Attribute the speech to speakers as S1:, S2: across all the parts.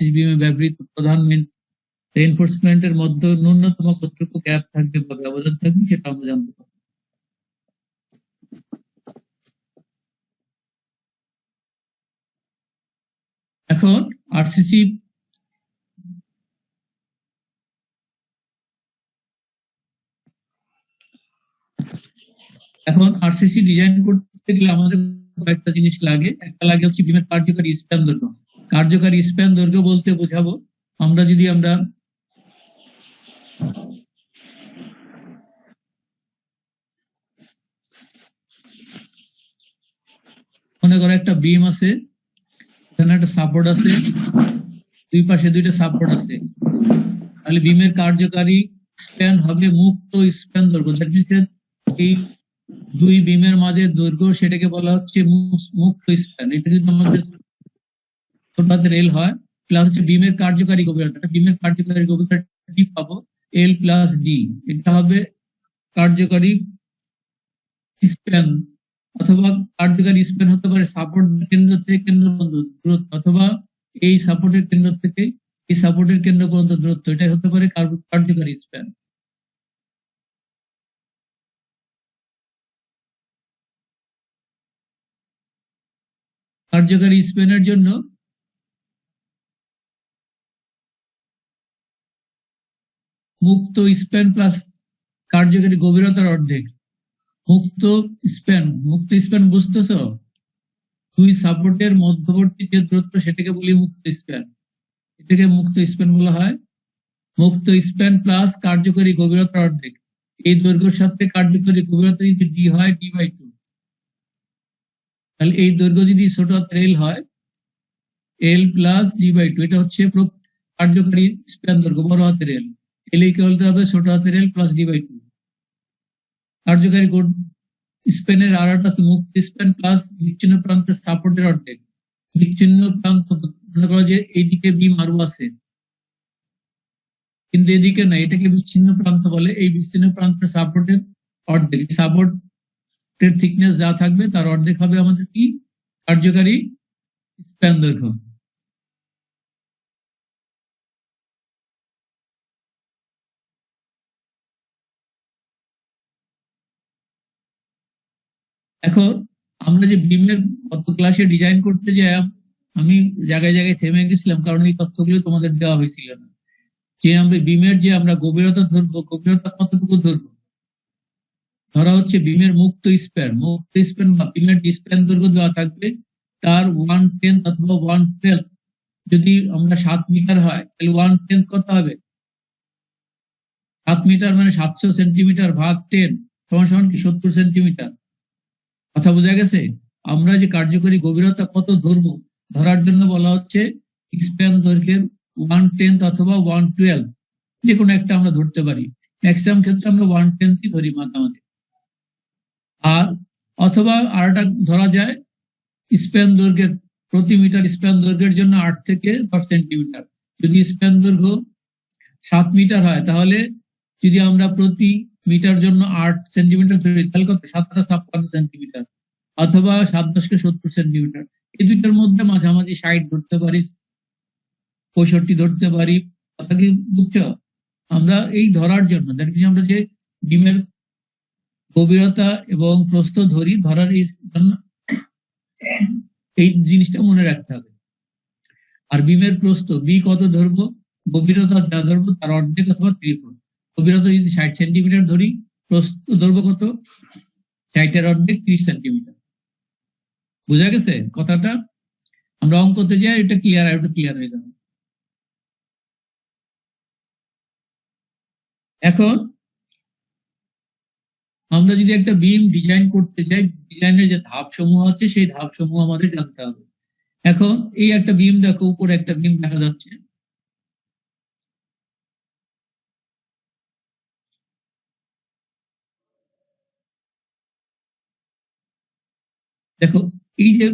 S1: RCC বিমে ব্যবহৃত প্রধান রেইনফোর্সমেন্টের মধ্যে ন্যূনতম কতটুকু গ্যাপ থাকবে বা ব্যবধান থাকবে সেটা আমরা জানতে পারবো। এখন আরসিসি ডিজাইন করতে গেলে আমাদের কয়েকটা জিনিস লাগে। একটা লাগে হচ্ছে বিমের কার্যকারী স্প্যান দৈর্ঘ্য। কার্যকারী স্প্যান দৈর্ঘ্য বলতে বোঝাবো আমরা যদি মনে করো একটা বিম আছে, এখানে একটা সাপোর্ট আছে, দুই পাশে দুইটা সাপোর্ট আছে, তাহলে বিমের কার্যকারী স্প্যান হবে মুক্ত স্প্যান দৈর্ঘ্য। দ্যাট মিনস এই দুই বিমের মাঝে দৈর্ঘ্য সেটাকে বলা হচ্ছে মুক্ত স্প্যান। এটা যদি আমাদের ছোট হাতের এল হয়, প্লাস হচ্ছে বিমের কার্যকারী গভীরতা। বিমের কার্যকারী গভীরতা ডি পাবো, এল প্লাস ডি। এটা হবে কার্যকারী স্প্যান, অথবা কার্যকারী স্প্যান হতে পারে সাপোর্ট কেন্দ্র থেকে কেন্দ্র পর্যন্ত দূরত্ব, অথবা এই সাপোর্টের কেন্দ্র থেকে এই সাপোর্টের কেন্দ্র পর্যন্ত দূরত্ব। এটাই হতে পারে কার্যকারী স্প্যান। কার্যকারী স্প্যানের জন্য মুক্ত স্প্যান প্লাস কার্যকারী গভীরতার অর্ধেক। মুক্ত স্প্যান বুঝতেছ? দুই সাপোর্টের মধ্যবর্তী যে দূরত্ব সেটাকে বলি মুক্ত স্প্যান। এটাকে মুক্ত স্প্যান বলা হয়। মুক্ত স্প্যান প্লাস কার্যকরী গভীরতার অর্ধেক। এই দৈর্ঘ্যের সাথে কার্যকরী গভীরতা যদি ডি হয়, d/2, তাহলে এই দৈর্ঘ্য যদি ছোট হাতের এল হয়, এল প্লাস d/2, এটা হচ্ছে কার্যকরী স্প্যান দৈর্ঘ্য বড় হাতের এল। এল ইকুয়াল টু হবে ছোট হাতের এল প্লাস d/2। কার্যকারী স্প্যানের আর একটা আছে মুক্ত স্প্যান প্লাস বিচ্ছিন্ন প্রান্তের সাপোর্টের অর্ধেক। বিচ্ছিন্ন প্রান্ত মনে করো যে এইদিকে বিম আরো আছে, কিন্তু এদিকে না, এটাকে বিচ্ছিন্ন প্রান্ত বলে। এই বিচ্ছিন্ন প্রান্তের সাপোর্টের অর্ধেক, সাপোর্টের থিকনেস যা থাকবে তার অর্ধেক হবে আমাদের কি কার্যকারী স্প্যান দৈর্ঘ্য। এখন আমরা যে বিমের গত ক্লাসে ডিজাইন করতে যাই, আমি জায়গায় জায়গায় থেমে গেছিলাম, কারণ এই তথ্যগুলো তোমাদের দেওয়া হয়েছিল না। যে আমরা বিমের যে আমরা গভীরতা ধরবো, গভীরতা কতটুকু ধরবো? ধরা হচ্ছে বিমের মুক্ত স্প্যান বা বিমের স্প্যান দৈর্ঘ্য দেওয়া থাকবে, তার 1/10 অথবা 1/12। যদি আমরা 7 মিটার হয় তাহলে 1/10 কত হবে? 7 মিটার মানে 700 সেন্টিমিটার ভাগ 10 সমান কি 70 সেন্টিমিটার। কথা বোঝা গেছে? আমরা যে কার্যকরী গভীরতা কত ধরবো, ধরার জন্য বলা হচ্ছে স্প্যান দৈর্ঘ্যের 1/10 অথবা 1/12, যে কোনো একটা আমরা ধরতে পারি। ম্যাক্সিমাম ক্ষেত্রে আমরা 1/10 ধরি মাঝামাঝি। আর অথবা আরটা ধরা যায় স্প্যান দৈর্ঘ্যের প্রতি মিটার স্প্যান দৈর্ঘ্যের জন্য 8 থেকে 10 সেন্টিমিটার। যদি স্প্যান দৈর্ঘ্য 7 মিটার হয়, তাহলে যদি আমরা প্রতি মিটার জন্য 8 সেন্টিমিটার ধরি, তাহলে কত? 756 সেন্টিমিটার, অথবা 7×10 = 70 সেন্টিমিটার। এই দুইটার মধ্যে মাঝামাঝি 60 ধরতে পারি, 65 ধরতে পারি। কথা কি বুঝছো? আমরা এই ধরার জন্য আমরা যে ডিমের গভীরতা এবং প্রস্থ ধরি, ধরার এই জন্য এই জিনিসটা মনে রাখতে হবে। আর বিমের প্রস্থ বি কত ধরবো, গভীরতা যা ধরবো তার অর্ধেক অথবা ত্রিগুণ। গভীরতা যদি 60 সেন্টিমিটার ধরি, প্রস্থ ধরবো কত? 60-এর অর্ধেক 30 সেন্টিমিটার। বুঝা গেছে কথাটা? আমরা অঙ্কতে যাই, এটা ক্লিয়ার হয়ে যাবে। এখন আমরা যদি একটা বিম ডিজাইন করতে চাই, ডিজাইনের যে ধাপ সমূহ আছে সেই ধাপ সমূহ আমাদের জানতে হবে। এখন এই একটা বিম দেখো, উপরে একটা বিম দেখা যাচ্ছে। দেখো এই যে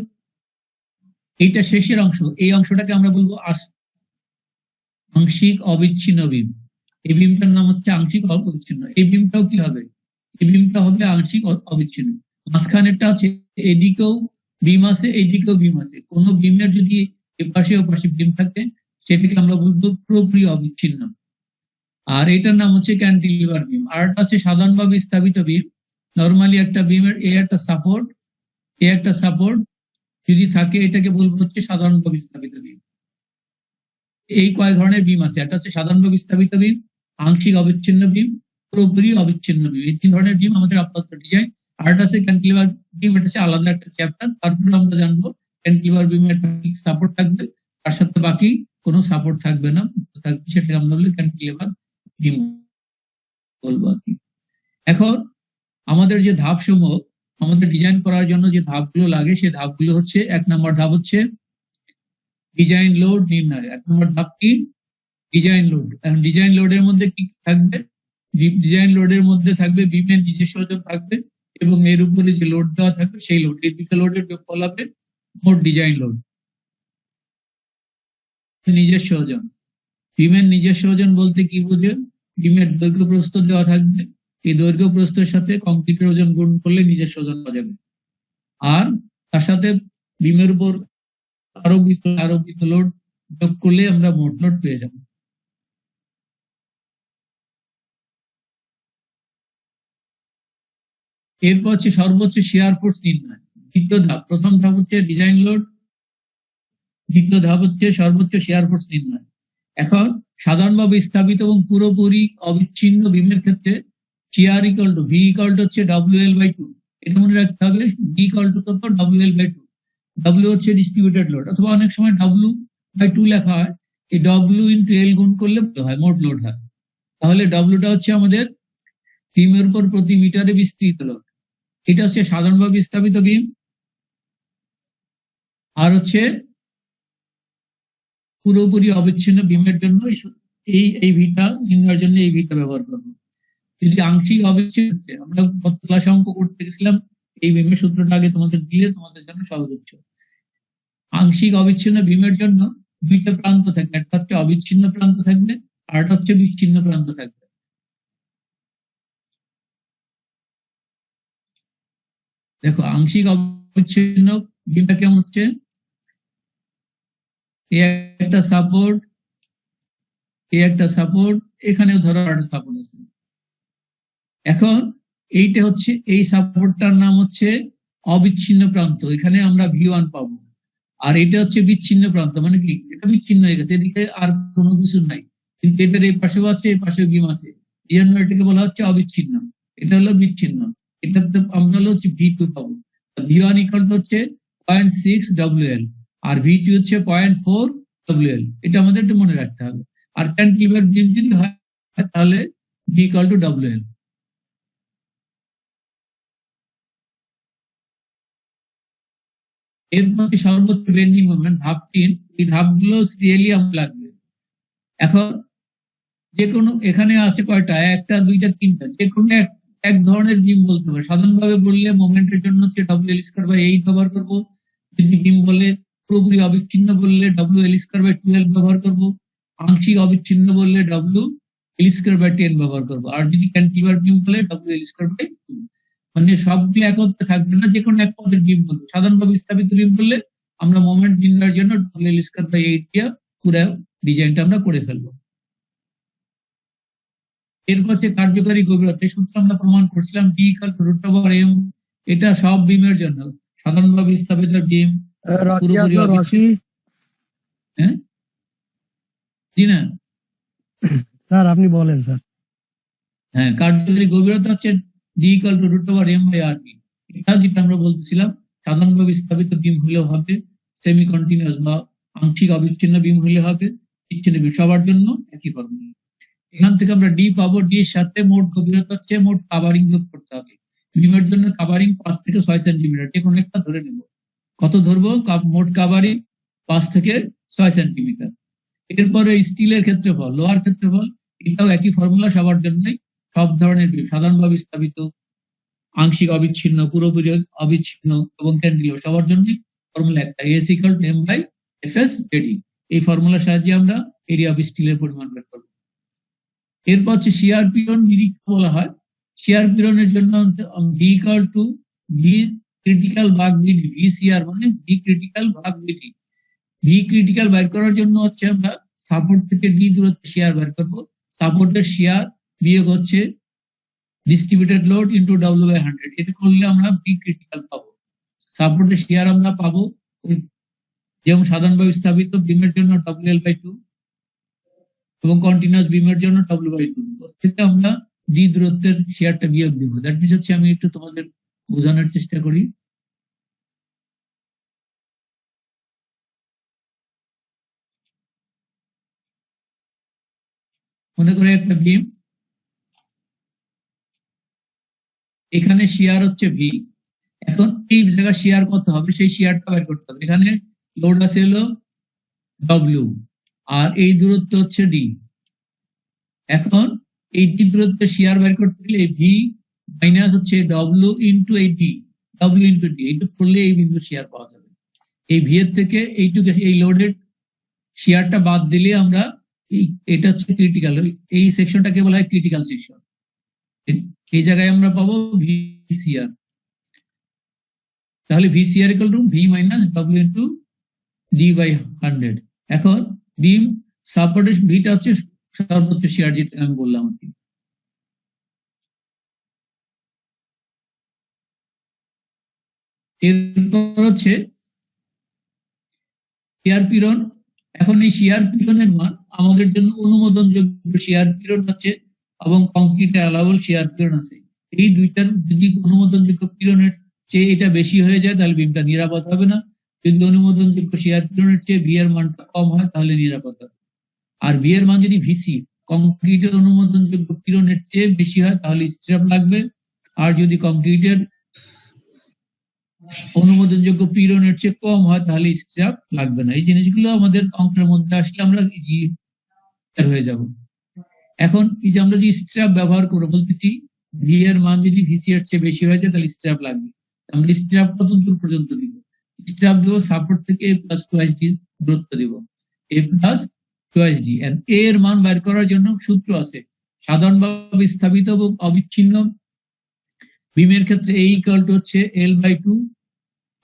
S1: এইটা শেষের অংশ, এই অংশটাকে আমরা বলবো আংশিক অবিচ্ছিন্ন বিম। এই বিমটার নাম হচ্ছে আংশিক অবিচ্ছিন্ন। এই বিমটাও কি হবে? এই বিমটা হবে আংশিক অবিচ্ছিন্ন। মাঝখানেরটা আছে, এদিকেও বিম আছে এইদিকেও বিম আছে। কোন বিমের যদি এপাশে ওপাশে বিম থাকে, সেটাকে আমরা বলবো পুরোপুরি অবিচ্ছিন্ন। আর এটার নাম হচ্ছে ক্যান্টিলিভার বিম। আর একটা হচ্ছে সাধারণভাবে স্থাপিত বিম। নর্মালি একটা বিমের এ একটা সাপোর্ট যদি থাকে, এটাকে বলবো হচ্ছে সাধারণভাবে স্থাপিত বিম। এই কয় ধরনের বিম আছে, একটা হচ্ছে সাধারণভাবে স্থাপিত বিম, আংশিক অবিচ্ছিন্ন বিম, পুরোপুরি অবিচ্ছিন্ন বিম। এই তিন ধরনের বিম আমাদের আপাতত ডিজাইন। আর একটা আছে ক্যান্টিলিভার বিম, এটা হচ্ছে আলাদা একটা চ্যাপ্টার। তারপরে আমরা জানবো ক্যান্টিলিভার বিমের একটা ফিক্স সাপোর্ট থাকবে, তার সাথে বাকি কোনো সাপোর্ট থাকবে না, থাকবে সেটাকে আমরা বলি ক্যান্টিলিভার বিম বলবো আর কি। এখন আমাদের যে ধাপ সমূহ, আমাদের ডিজাইন করার জন্য যে ধাপগুলো লাগে, সেই ধাপগুলো হচ্ছে, 1 নম্বর ধাপ হচ্ছে ডিজাইন লোড নির্ণয়। 1 নম্বর ধাপ কি? Design load. এখন ডিজাইন লোডের মধ্যে কি থাকবে? ডিজাইন লোডের মধ্যে থাকবে বিমের নিজস্ব ওজন থাকবে এবং এর উপরে যে লোড দেওয়া থাকবে সেই লোড, এই দুটো লোডের যোগফল হবে মোট ডিজাইন লোড। নিজস্ব ওজন, বিমের নিজস্ব ওজন বলতে কি বুঝে? বিমের দৈর্ঘ্য প্রস্থ দেওয়া থাকবে, এই দৈর্ঘ্য প্রস্থের সাথে কংক্রিটের ওজন গুণ করলে নিজস্ব ওজন পাওয়া যাবে। আর তার সাথে বিমের উপর আরোপিত লোড যোগ করলে আমরা মোট লোড পেয়ে যাব। এরপর হচ্ছে সর্বোচ্চ শিয়ার ফোর্স নির্ণয়, দ্বিতীয় ধাপ। প্রথম ধাপ হচ্ছে ডিজাইন লোড, দ্বিতীয় ধাপ হচ্ছে সর্বোচ্চ শিয়ার ফোর্স নির্ণয়। এখন সাধারণভাবে স্থাপিত এবং পুরোপুরি অবিচ্ছিন্ন বিমের ক্ষেত্রে shear equal to V equal to হচ্ছে WL/2। এটা মনে রাখতে হবে, ভি ইকুয়াল টু কত? WL/2। ডব্লিউ হচ্ছে ডিস্ট্রিবিউটেড লোড, অথবা অনেক সময় W/2 লেখা হয়। এই W ইন্টু এল গুণ করলে হয় মোট লোড হয়। তাহলে ডব্লিউটা হচ্ছে আমাদের বিমের উপর প্রতি মিটারে বিস্তৃত লোড। এটা হচ্ছে সাধারণভাবে স্থাপিত বিম। আর হচ্ছে পুরোপুরি অবিচ্ছিন্ন বিমের জন্য এই ভিটা নির্ণয়ের জন্য এই ভিটা ব্যবহার করবো। যদি আংশিক অবিচ্ছিন্ন, আমরা গত ক্লাসে অঙ্ক করতে গেছিলাম, এই বিমের সূত্রটা আগে তোমাদের দিলে তোমাদের জন্য সহজ হচ্ছে। আংশিক অবিচ্ছিন্ন বিমের জন্য দুইটা প্রান্ত থাকবে, একটা হচ্ছে অবিচ্ছিন্ন প্রান্ত থাকবে আর একটা হচ্ছে বিচ্ছিন্ন প্রান্ত থাকবে। দেখো আংশিক অবিচ্ছিন্ন বিমটা কেমন হচ্ছে? একটা সাপোর্ট, একটা সাপোর্ট, এখানেও ধরো একটা সাপোর্ট আছে। এখন এইটা হচ্ছে, এই সাপোর্টটার নাম হচ্ছে অবিচ্ছিন্ন প্রান্ত, এখানে আমরা V1 পাবো। আর এটা হচ্ছে বিচ্ছিন্ন প্রান্ত, মানে কি এটা বিচ্ছিন্ন হয়ে গেছে, এদিকে আর কোনো কিছু নাই, কিন্তু এটার এই পাশেও আছে, এই পাশে বিম আছে, এই জন্য এটাকে বলা হচ্ছে অবিচ্ছিন্ন। এটা হলো বিচ্ছিন্ন, এটাতে আমরা হচ্ছে V2 পাবো। V1 ইকুয়াল হচ্ছে 0.6 WL আর V2 হচ্ছে 0.4 WL। এটা আমাদের একটু মনে রাখতে হবে। আর ক্যান্টিলিভার বিম যদি হয় তাহলে V ইকুয়াল টু WL। এরপর সর্বোচ্চ বেন্ডিং মোমেন্ট, ধাপ 3। এই ধাপগুলো সিরিয়ালি আমার লাগবে। এখন যে কোনো, এখানে আছে কয়টা? একটা, দুইটা, তিনটা। যে কোনো এক ধরনের বিম বলতে পারে। সাধারণভাবে বললে মোমেন্টের জন্য হচ্ছে WL²/8 ব্যবহার করব। যদি বিম বলে পুরোপুরি অবিচ্ছিন্ন বললে WL²/12 ব্যবহার করব। আংশিক অবিচ্ছিন্ন বললে WL²/10 ব্যবহার করব। আর যদি ক্যান্টিলিভার বিম বলে WL²/2। মানে সবগুলো একত্রে থাকবে না, যে কোনো এক পদের বিম বলবো। সাধারণভাবে স্থাপিত বিম বললে আমরা মোমেন্ট নির্ণয়ের জন্য WL²/8 দিয়ে পুরো ডিজাইনটা আমরা করে ফেলবো। এরপর হচ্ছে কার্যকারী গভীরতা, সূত্র আমরা প্রমাণ করছিলাম D = √m। এটা সব বিমের জন্য, সাধারণভাবে স্থাপিত বিম, পুরোপুরি অবিচ্ছিন্ন। হ্যাঁ জি না
S2: স্যার, আপনি বলেন স্যার।
S1: হ্যাঁ, কার্যকারী গভীরতা হচ্ছে D = √m/r। এটা যেটা আমরা বলছিলাম, সাধারণভাবে স্থাপিত বিম হলেও হবে, সেমি কন্টিনিউয়াস বা আংশিক অবিচ্ছিন্ন বিম হলে হবে, বিচ্ছিন্ন বিম, সবার জন্য একই ফর্মুলা। এখান থেকে আমরা ডি পাবো। ডি এর সাথে মোট গভীরতা হচ্ছে মোট কাভারিং যোগ করতে হবে। বিমের জন্য কাভারিং 5 থেকে 6 সেন্টিমিটার, যে কোনো একটা ধরে নেব। কত ধরবো? মোট কাভারিং 5 থেকে 6 সেন্টিমিটার। এরপরে স্টিলের ক্ষেত্রফল, লোহার ক্ষেত্রফল, এটাও একই ফর্মুলা সবার জন্যই। সব ধরনের বিম, সাধারণভাবে স্থাপিত, আংশিক অবিচ্ছিন্ন, পুরোপুরি অবিচ্ছিন্ন এবং ক্যান্টিলিভার, সবার জন্যই ফর্মুলা একটা, S = M/Fs AD। এই ফর্মুলার সাহায্যে আমরা এরিয়া অফ স্টিলের পরিমাণ বের করবো। এরপর হচ্ছে শিয়ার পীড়ন নিরীক্ষা বলা হয়। শিয়ার পীড়নের জন্য V = V ক্রিটিক্যাল ভাগ VD। VCR মানে V ক্রিটিক্যাল ভাগ VD। V ক্রিটিক্যাল বাইর করার জন্য হচ্ছে আমরা সাপোর্ট থেকে ডি দূরত্বে শেয়ার বের করবো। সাপোর্টের শেয়ার বিয়োগ হচ্ছে ডিস্ট্রিবিউটেড লোড ইন্টু W/100, এটা করলে আমরা বি ক্রিটিক্যাল পাবো। সাপোর্টের শেয়ার আমরা পাবো যেমন সাধারণভাবে স্থাপিত বিমের জন্য WL/2 এবং কন্টিনিউয়াস বিমের জন্য W/2, থেকে আমরা ডি দূরত্বের শেয়ারটা বিয়োগ দিব। দ্যাট মিনস হচ্ছে, আমি একটু তোমাদের বোঝানোর চেষ্টা করি। মনে করে একটা বিম, এখানে শেয়ার হচ্ছে ভি। এখন এই জায়গায় শেয়ার কত হবে সেই শেয়ারটা বের করতে হবে। এখানে লোড আছে হলো ডব্লিউ আর এই দূরত্ব হচ্ছে ডি। এখন এই ডি দূরত্বের শেয়ার বের করতে গেলে এই ভি মাইনাস হচ্ছে ডব্লিউ ইন্টু এই ডি, ডব্লিউ ইন্টু ডি, এইটুকু করলে এই বিন্দুর শেয়ার পাওয়া যাবে। এই ভি এর থেকে এইটুকু এই লোডের শেয়ারটা বাদ দিলে আমরা এটা হচ্ছে ক্রিটিক্যাল, এই সেকশনটাকে বলা হয় ক্রিটিক্যাল সেকশন। এই জায়গায় আমরা পাবো ভিসিআর। তাহলে VCR equal to V minus W into D/100। এখন বিম সাপোর্টের ভিটা হচ্ছে সর্বোচ্চ শেয়ার, যেটা আমি বললাম আর কি। এরপর হচ্ছে শেয়ার পীড়ন। এখন এই শেয়ার পীড়নের মান আমাদের জন্য অনুমোদনযোগ্য শেয়ার পীড়ন আছে এবং কংক্রিটের অ্যালাউবল শেয়ার পীড়ন আছে। এই দুইটার যদি অনুমোদনযোগ্য পীড়নের চেয়ে এটা বেশি হয়ে যায় তাহলে বিমটা নিরাপদ হবে না। যদি অনুমোদনযোগ্য শেয়ার পীড়নের চেয়ে ভি এর মানটা কম হয় তাহলে নিরাপদ হবে। আর ভি এর মান যদি ভিসি কংক্রিটের অনুমোদনযোগ্য পীড়নের চেয়ে বেশি হয় তাহলে স্ট্র্যাপ লাগবে। আর যদি কংক্রিটের অনুমোদনযোগ্য পীড়নের চেয়ে কম হয় তাহলে স্ট্র্যাপ লাগবে না। এই জিনিসগুলো আমাদের অঙ্কের মধ্যে আসলে আমরা ইজি হয়ে যাব। এখন এই যে আমরা যে স্ট্র্যাপ ব্যবহার করে বলতেছি ভি এর মান যদি ভিসি এর চেয়ে বেশি হয়ে যায় তাহলে স্ট্র্যাপ লাগবে। আমরা স্ট্র্যাপ কত দূর পর্যন্ত দিব? স্ট্র্যাপ দিব সাপোর্ট থেকে A+2D দূরত্ব দিব, A+2D। এ এর মান বের করার জন্য সূত্র আছে। সাধারণভাবে স্থাপিত এবং অবিচ্ছিন্ন বিমের ক্ষেত্রে A ইকুয়াল টু হচ্ছে L/2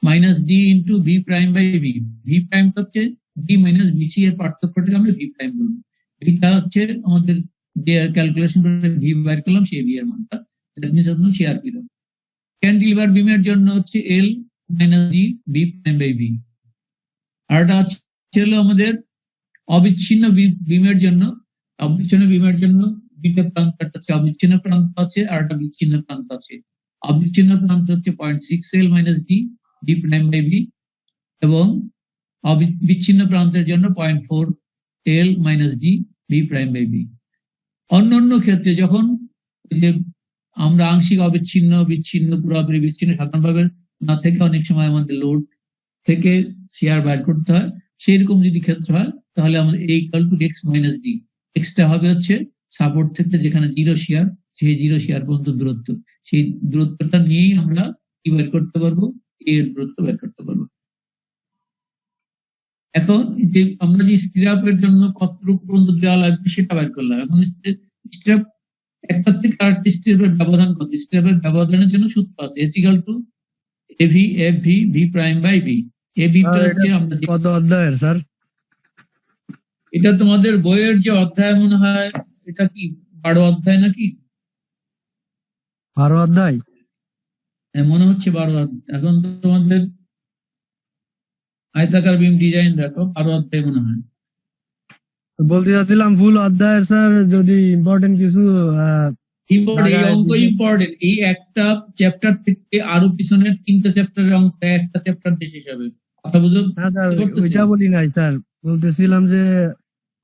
S1: minus D into V prime by B. V prime হচ্ছে ডি মাইনাস বিসি এর পার্থক্যটাকে আমরা ভি প্রাইম বলবো। এটা হচ্ছে আমাদের যে ক্যালকুলেশন করে ভি বের করলাম সেই ভি এর মানটা, এটা নিয়ে শেয়ার পীড়ন। ক্যান্টিলিভার বিমের জন্য হচ্ছে L minus D B prime by B. আর এটা হলো আমাদের অবিচ্ছিন্ন বিমের জন্য। অবিচ্ছিন্ন বিমের জন্য দুইটা প্রান্ত, একটা হচ্ছে অবিচ্ছিন্ন প্রান্ত আছে আর একটা বিচ্ছিন্ন প্রান্ত আছে। অবিচ্ছিন্ন প্রান্ত হচ্ছে 0.6 L minus D B prime by B এবং বিচ্ছিন্ন প্রান্তের জন্য 0.4 L minus D B prime by B. অন্যান্য ক্ষেত্রে যখন আমরা আংশিক অবিচ্ছিন্ন, বিচ্ছিন্ন, পুরোপুরি বিচ্ছিন্ন সাধারণভাবে না থেকে অনেক সময় আমাদের লোড থেকে শেয়ার বের করতে হয়, সেই রকম যদি ক্ষেত্র হয় তাহলে আমাদের A equal two X minus D. Extra হবে হচ্ছে সাপোর্ট থেকে যেখানে জিরো শেয়ার, সেই জিরো শেয়ার পর্যন্ত দূরত্ব, সেই দূরত্বটা নিয়েই আমরা কি বের করতে পারবো? এর দূরত্ব বের করতে পারবো। এখন যে আমরা যে স্ট্র্যাপের জন্য কতটুকু পর্যন্ত দেওয়া লাগবে সেটা বের করলাম। এখন স্ট্র্যাপ একটা থেকে আরেকটি স্ট্র্যাপের ব্যবধান কত? স্ট্র্যাপের ব্যবধানের জন্য সূত্র আছে S equal to AV F V V prime by V. এ বিটা হচ্ছে আমরা
S2: কত অধ্যায়ের স্যার?
S1: এটা তোমাদের বইয়ের যে অধ্যায় মনে হয়, এটা কি 12 অধ্যায় নাকি?
S2: 12 অধ্যায়
S1: মনে হচ্ছে 12 অধ্যায়। এখন তোমাদের আয়তাকার বিম ডিজাইন দেখো, 12 অধ্যায় মনে হয়।
S2: বলতে চাচ্ছিলাম ফুল অধ্যায়ের স্যার যদি ইম্পর্টেন্ট কিছু
S1: এই অঙ্ক ইম্পর্টেন্ট। এই একটা চ্যাপ্টার থেকে আরো পিছনের 3টে চ্যাপ্টারের অঙ্ক একটা চ্যাপ্টার দিয়ে শেষ হবে। কথা বুঝো?
S2: না স্যার ওইটা বলি নাই স্যার, বলতেছিলাম যে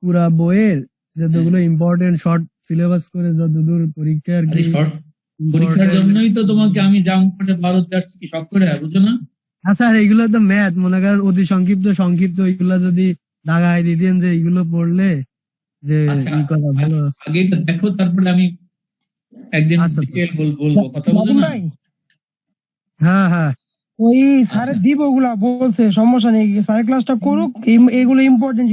S2: পুরা বইয়ের যতগুলো ইম্পর্টেন্ট শর্ট সিলেবাস করে যতদূর পরীক্ষা আর কি।
S1: পরীক্ষার জন্যই তো তোমাকে আমি জাম করে 12 আসছি কি শখ করে, বুঝো না?
S2: হ্যাঁ স্যার, এইগুলো তো ম্যাথ মনে করেন অতি সংক্ষিপ্ত এইগুলো যদি দাগাই দিতেন যে এইগুলো পড়লে যে এই কথা ভালো।
S1: আগে এটা দেখো তারপরে আমি একদিন ডিটেইল বলবো। কথা বুঝো না?
S2: হ্যাঁ হ্যাঁ
S3: ওই স্যারের দিব ওগুলা বলছে, সমস্যা নেই, স্যারের ক্লাসটা করুক, এগুলো ইম্পর্টেন্ট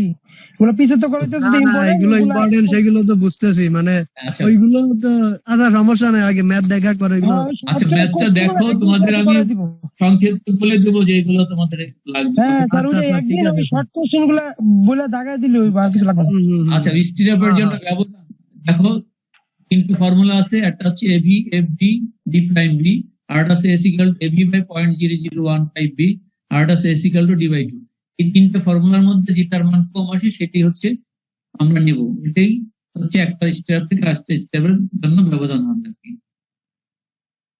S3: ওগুলো পিছে তো করে তো
S2: না না এগুলো ইম্পর্টেন্ট সেগুলো তো বুঝতেছি মানে
S1: আচ্ছা
S2: ওইগুলো তো আচ্ছা সমস্যা নাই আগে ম্যাথ দেখা করে এগুলো
S1: আচ্ছা ম্যাথটা দেখো, তোমাদের আমি সংক্ষেপে বলে দেবো যে এগুলো তোমাদের লাগবে।
S3: হ্যাঁ স্যার ওই
S2: আচ্ছা
S3: যে
S2: স্যার ঠিক
S3: একদিন
S2: আছে
S3: ওই শর্ট কোশ্চেন গুলা বলে দাগাই দিলে ওই বাসগুলা
S1: আচ্ছা স্টিরাপের জন্য ব্যবধান দেখো, তিনটি ফর্মুলা আছে, একটা হচ্ছে AB F B D prime B, আর একটা আছে S equal to AB by 0.0015 B, আর একটা আছে S equal to D by 2। এই তিনটে ফর্মুলার মধ্যে যেটার মান কম আসে সেটি হচ্ছে আমরা নিব, এটাই হচ্ছে একটা স্টেপ থেকে আরেকটা স্টেপের জন্য ব্যবধান হবে আর কি।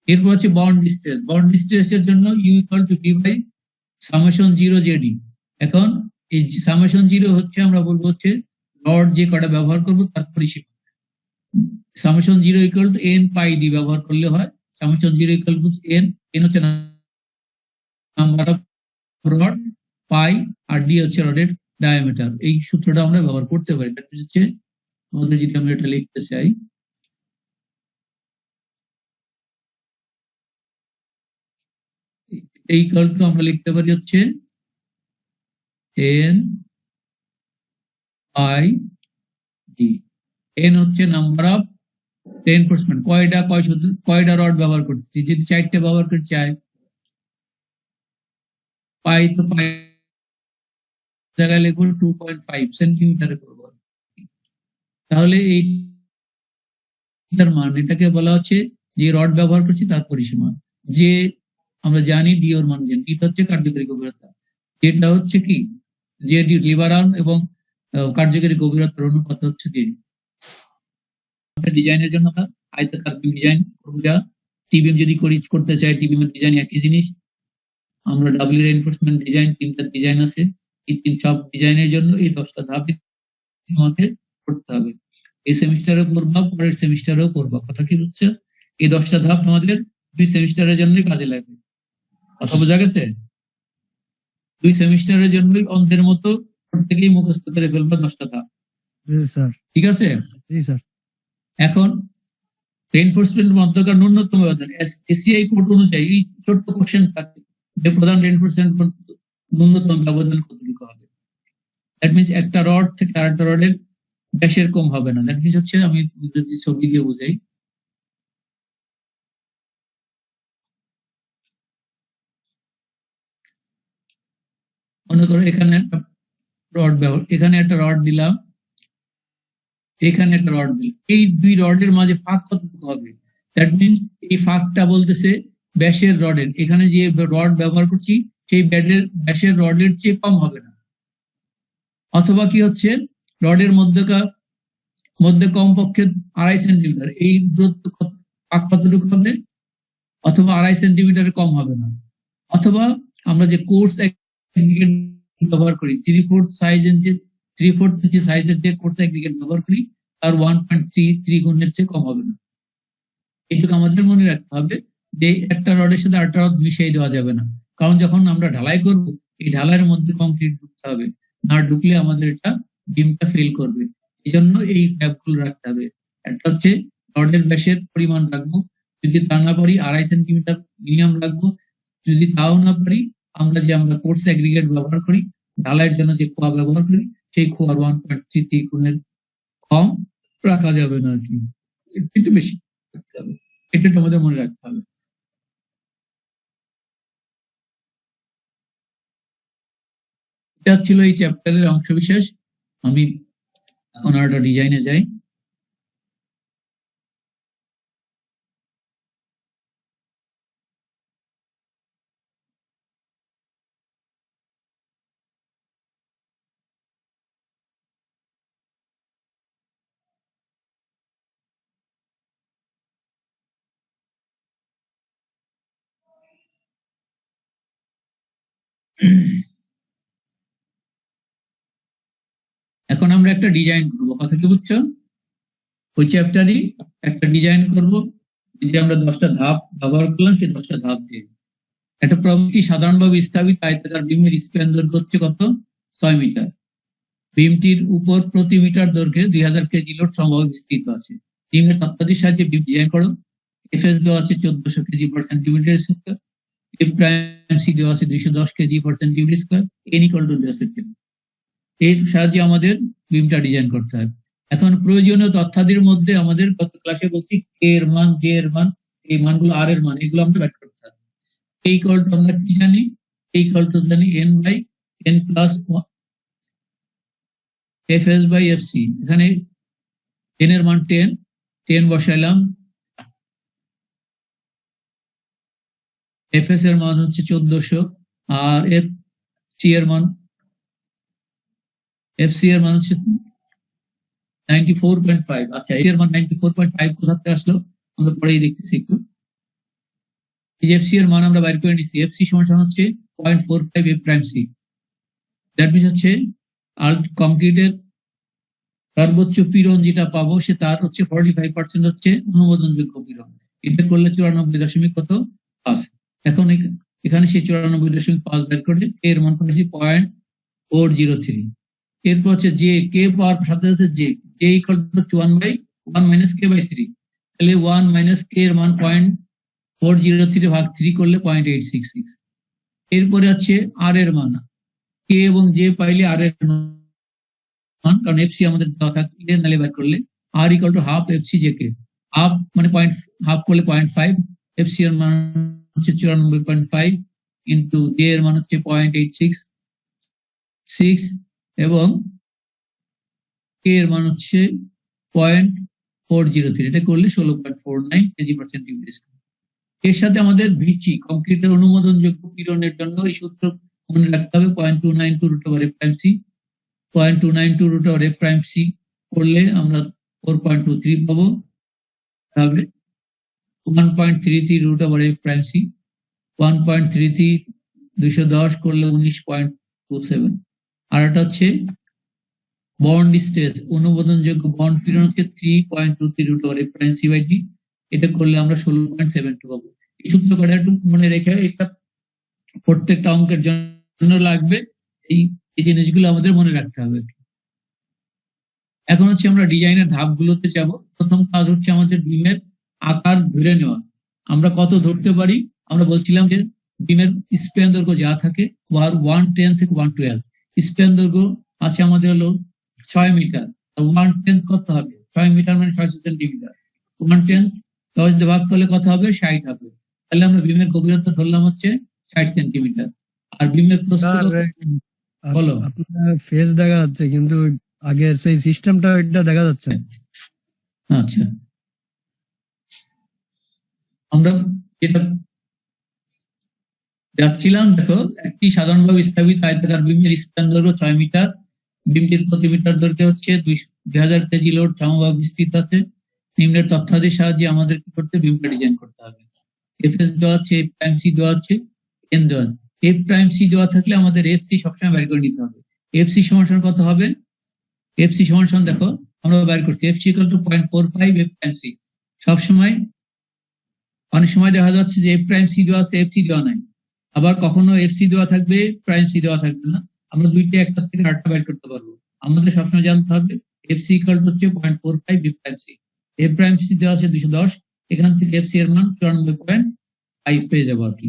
S1: এরপর হচ্ছে বন্ড ডিস্টেন্স। বন্ড ডিস্টেন্সের জন্য U equal to D by summation 0 ZD. এখন এই সামেশন 0 হচ্ছে আমরা বলবো হচ্ছে রড যে কটা ব্যবহার করবো তার পরিসীমা। Summation 0 equal to N pi D ব্যবহার করলে হয়। Summation 0 equal to N, N হচ্ছে নাম্বার অফ রড, পাই আর ডি হচ্ছে রডের ডায়ামিটার। এই সূত্রটা আমরা ব্যবহার করতে পারি। এটা হচ্ছে আমাদের, যদি আমরা এটা লিখতে চাই, এই ইকুয়াল টু আমরা লিখতে পারি হচ্ছে এন পাই ডি। এন হচ্ছে নাম্বার অফ রেইনফোর্সমেন্ট, কয়টা রড ব্যবহার করতেছি। যদি 4টে ব্যবহার করে চাই, পাই তো পাই জায়গায় লিখবো 2.5 সেন্টিমিটারে করবো। তাহলে এইটার মান, এটাকে বলা হচ্ছে যে রড ব্যবহার করছি তার পরিসীমা। যে আমরা জানি ডি ওর মান জানি, এটা হচ্ছে কার্যকরী গভীরতা। এটা হচ্ছে কি যে লিভার আর্ম এবং কার্যকরী গভীরতার অনুপাত হচ্ছে যে ডিজাইনের জন্য আমরা আয়তাকার বিম ডিজাইন করবো। যা টিবিএম যদি করতে চাই, টিবিএম এর ডিজাইন একই জিনিস। আমরা ডাব্লিউ রেইনফোর্সমেন্ট ডিজাইন 3টা ডিজাইন আছে, এই সব ডিজাইনের জন্য এই 10টা ধাপ তোমাকে করতে হবে। এই সেমিস্টারেও পড়বা, পরের সেমিস্টারেও পড়বা। কথা কি বুঝছো? এই 10টা ধাপ তোমাদের 2 সেমিস্টারের জন্যই কাজে লাগবে। কথা বোঝা গেছে? 2 সেমিস্টারের জন্যই অন্তের মতো প্রত্যেকেই মুখস্থ করে ফেলবা 10টা ধাপ। ঠিক আছে? এখন রেইনফোর্সমেন্ট মধ্যকার ন্যূনতম ব্যবধান এসিআই কোড অনুযায়ী এই ছোট্ট কোশ্চেন থাকে যে প্রধান রেইনফোর্সমেন্ট ন্যূনতম ব্যবধান কতটুকু হবে। দ্যাট মিনস একটা রড থেকে আরেকটা রডের ব্যাসের কম হবে না। দ্যাট মিনস হচ্ছে, আমি যদি ছবি দিয়ে বুঝাই, মনে করো এখানে একটা রড এখানে একটা রড দিলাম, এখানে একটা রড দিলাম, এই দুই রডের মাঝে ফাঁক কতটুকু হবে। দ্যাট মিনস এই ফাঁকটা বলতেছে ব্যাসের রডের, এখানে যে রড ব্যবহার করছি সেই ব্যাসের রডের চেয়ে কম হবে না। অথবা কি হচ্ছে, রডের মধ্যে কমপক্ষে 2.5 সেন্টিমিটার, এই দূরত্ব ফাঁক কতটুকু হবে, অথবা 2.5 সেন্টিমিটারের কম হবে না। অথবা আমরা যে কোর্স অ্যাগ্রিগেট ব্যবহার করি, 3/4 সাইজের যে কোর্স অ্যাগ্রিগেট ব্যবহার করি তার 1.33 গুণের চেয়ে কম হবে না। এটুকু আমাদের মনে রাখতে হবে যে একটা রডের সাথে আরেকটা রড মিশিয়ে দেওয়া যাবে না। কারণ যখন আমরা ঢালাই করব, এই ঢালাইয়ের মধ্যে কংক্রিট ঢুকতে হবে, না ঢুকলে আমাদের এটা বিমটা ফেল করবে। এই জন্য এই গ্যাপগুলো রাখতে হবে। একটা হচ্ছে রডের ব্যাসের পরিমাণ রাখবো, যদি তা না পারি 2.5 সেন্টিমিটার মিনিমাম রাখবো। যদি তাও না পারি, আমরা কোর্স অ্যাগ্রিগেট ব্যবহার করি, ঢালাইয়ের জন্য যে খোয়া ব্যবহার করি সেই খোয়ার 1.33 গুণের কম রাখা যাবে না আর কি, একটু বেশি রাখতে হবে। এটা আমাদের মনে রাখতে হবে। এটা ছিল এই চ্যাপ্টারের অংশ বিশেষ। আমি এখন আরেকটা ডিজাইনে যাই। এখন আমরা একটা ডিজাইন করবো। কথা কি বুঝছো? ওই চ্যাপ্টারই একটা ডিজাইন করব, যে আমরা 10টা ধাপ ব্যবহার করলাম সেই 10টা ধাপ দিয়ে একটা প্রবৃত্তি সাধারণভাবে স্থাপিত আয়তাকার বিমের স্প্যান দৈর্ঘ্য হচ্ছে কত? 6 মিটার। বিমটির উপর প্রতি মিটার দৈর্ঘ্যে 2000 কেজি লোড সম্ভব বিস্তৃত আছে। বিমের তথ্যাদির সাহায্যে বিম ডিজাইন করো। এফএস দেওয়া আছে 1400 কেজি পার সেন্টিমিটার স্কোয়ার, এ প্রাইম সি দেওয়া আছে 210 KG per centimetre square, N equal to দেওয়া আছে। এর সাহায্যে আমাদের বিমটা ডিজাইন করতে হয়। এখন প্রয়োজনীয় তথ্যাদির মধ্যে আমাদের গত ক্লাসে বলছি কে এর মান, জে এর মান, এই মানগুলো আর এর মান, এগুলো আমরা বের করতে হবে। এই ইকুয়াল টু আমরা কি জানি? এই ইকুয়াল টু জানি n by n plus fs by fc। এখানে n এর মান 10 বসাইলাম, fs এর মান হচ্ছে 1400, আর fc এর মান হচ্ছে 94.5। আচ্ছা, এর মান 94.5 কোথা থেকে আসলো আমরা পরেই দেখতেছি একটু। এই যে এফসি এর মান আমরা বাইর করে নিচ্ছি, এফসি সমান হচ্ছে 0.45 F prime C. That means হচ্ছে কংক্রিটের সর্বোচ্চ পীড়ন যেটা পাবো সে তার হচ্ছে 45% হচ্ছে অনুমোদনযোগ্য পীড়ন। এটা করলে 94.5। এখন এখানে সে 94.5 বের করে এর মান পাচ্ছি 0.403। এরপর হচ্ছে যে কে পাওয়ার সাথে সাথে যে equal to 1/1 minus K by 3, তাহলে 1 মাইনাস কে এর মান 0.403 ভাগ 3 করলে 0.866। এরপরে আছে আর এর মান, কে এবং জে পাইলে আর এর মান, কারণ এফসি আমাদের দেওয়া থাকলে নালে বের করলে R equal to half FC J K. Half মানে হাফ করলে 0.5, এফসি এর মান হচ্ছে 94.5 ইন্টু জে এর মান হচ্ছে 0.866 এবং কে এর মান হচ্ছে 0.403। এটা করলে 16.49 কেজি পার সেন্টিমিটার স্কয়ার। এর সাথে আমাদের ভিচি কংক্রিটের অনুমোদনযোগ্য পীড়নের জন্য এই সূত্র মনে রাখতে হবে 0.292 root over F prime C. 0.292 root over F prime C করলে আমরা 4.23 পাবো, তাহলে 1.33 root over F prime C, 1.33 210 করলে 19.27। আর এটা হচ্ছে বন্ড স্ট্রেস অনুমোদনযোগ্য বন্ড পীড়ন হচ্ছে 3.23 root over F prime C by D. এটা করলে আমরা 16.72 পাবো। এই সূত্র কটা একটু মনে রেখে এটা প্রত্যেকটা অঙ্কের জন্য লাগবে, এই জিনিসগুলো আমাদের মনে রাখতে হবে। এখন হচ্ছে আমরা ডিজাইনের ধাপগুলোতে যাব। প্রথম কাজ হচ্ছে আমাদের বিমের আকার ধরে নেওয়া। আমরা কত ধরতে পারি? আমরা বলছিলাম যে বিমের স্প্যান দৈর্ঘ্য যা থাকে 110 থেকে 112। স্প্যান দৈর্ঘ্য আছে আমাদের হলো 6 মিটার, 110 কত হবে? 6 মিটার মানে 600 সেন্টিমিটার। 110 10 দিয়ে ভাগ করলে কত হবে? 60 হবে। তাহলে আমরা বিমের গভীরতা ধরলাম হচ্ছে 60 সেন্টিমিটার। আর বিমের প্রস্থ বলো।
S2: আপনার ফেস দেখা যাচ্ছে কিন্তু আগের সেই সিস্টেমটা এটা দেখা যাচ্ছে না।
S1: আচ্ছা, আমরা যেটা যাচ্ছিলাম, দেখো একটি সাধারণভাবে স্থাপিত আয়তাকার বিমের স্প্যান দৈর্ঘ্য 6 মিটার। বিমটির প্রতি মিটার দৈর্ঘ্য হচ্ছে 2000 কেজি লোড সমভাবে বিস্তৃত আছে। নিম্নের তথ্যাদির সাহায্যে আমাদের কি করতে বিমটা ডিজাইন করতে হবে। এফএস দেওয়া আছে, এফ প্রাইম সি দেওয়া আছে, এন দেওয়া আছে। এফ প্রাইম সি দেওয়া থাকলে আমাদের এফসি সবসময় বের করে নিতে হবে। এফসি সমান কত হবে? এফসি সমান দেখো আমরা বের করছি FC equal to 0.45 F prime C. সবসময় অনেক সময় দেখা যাচ্ছে যে এফ প্রাইম সি দেওয়া আছে, এফসি দেওয়া নাই। আবার কখনো এফসি দেওয়া থাকবে, প্রাইম সি দেওয়া থাকবে না। আমরা দুইটা একটা থেকে আরেকটা বের করতে পারবো। আমাদের সবসময় জানতে হবে এফসি ইকুয়াল টু হচ্ছে 0.45 F prime C. F prime C দেওয়া আছে 210, এখান থেকে এফসি এর মান 94.5 পেয়ে যাবো আর কি।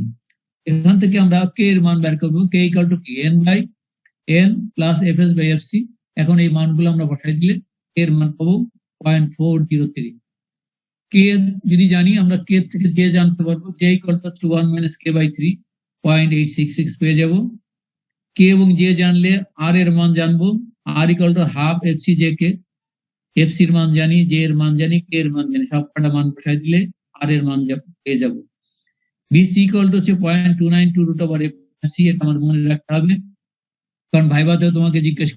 S1: এখান থেকে আমরা কে এর মান বের করবো। কে ইকুয়াল টু কি? N by N plus FS by FC. এখন এই মানগুলো আমরা বসাই দিলে এর মান পাবো 0.403। কে যদি জানি আমরা কে থেকে জে জানতে পারবো। J equal to 1 minus K by 3, 0.866 পেয়ে যাব। কে এবং জে জানলে আর এর মান জানবো। R equal to half FC J K. FC এর মান জানি, জে এর মান জানি, কে এর মান জানি, সব কটা মান বসাই দিলে আর এর মান পেয়ে যাবো। বিসি ইকুয়াল টু হচ্ছে 0.292 রুট ওভার এফসি। এটা আমার মনে রাখতে হবে, কারণ ভাইভাতেও তোমাকে জিজ্ঞেস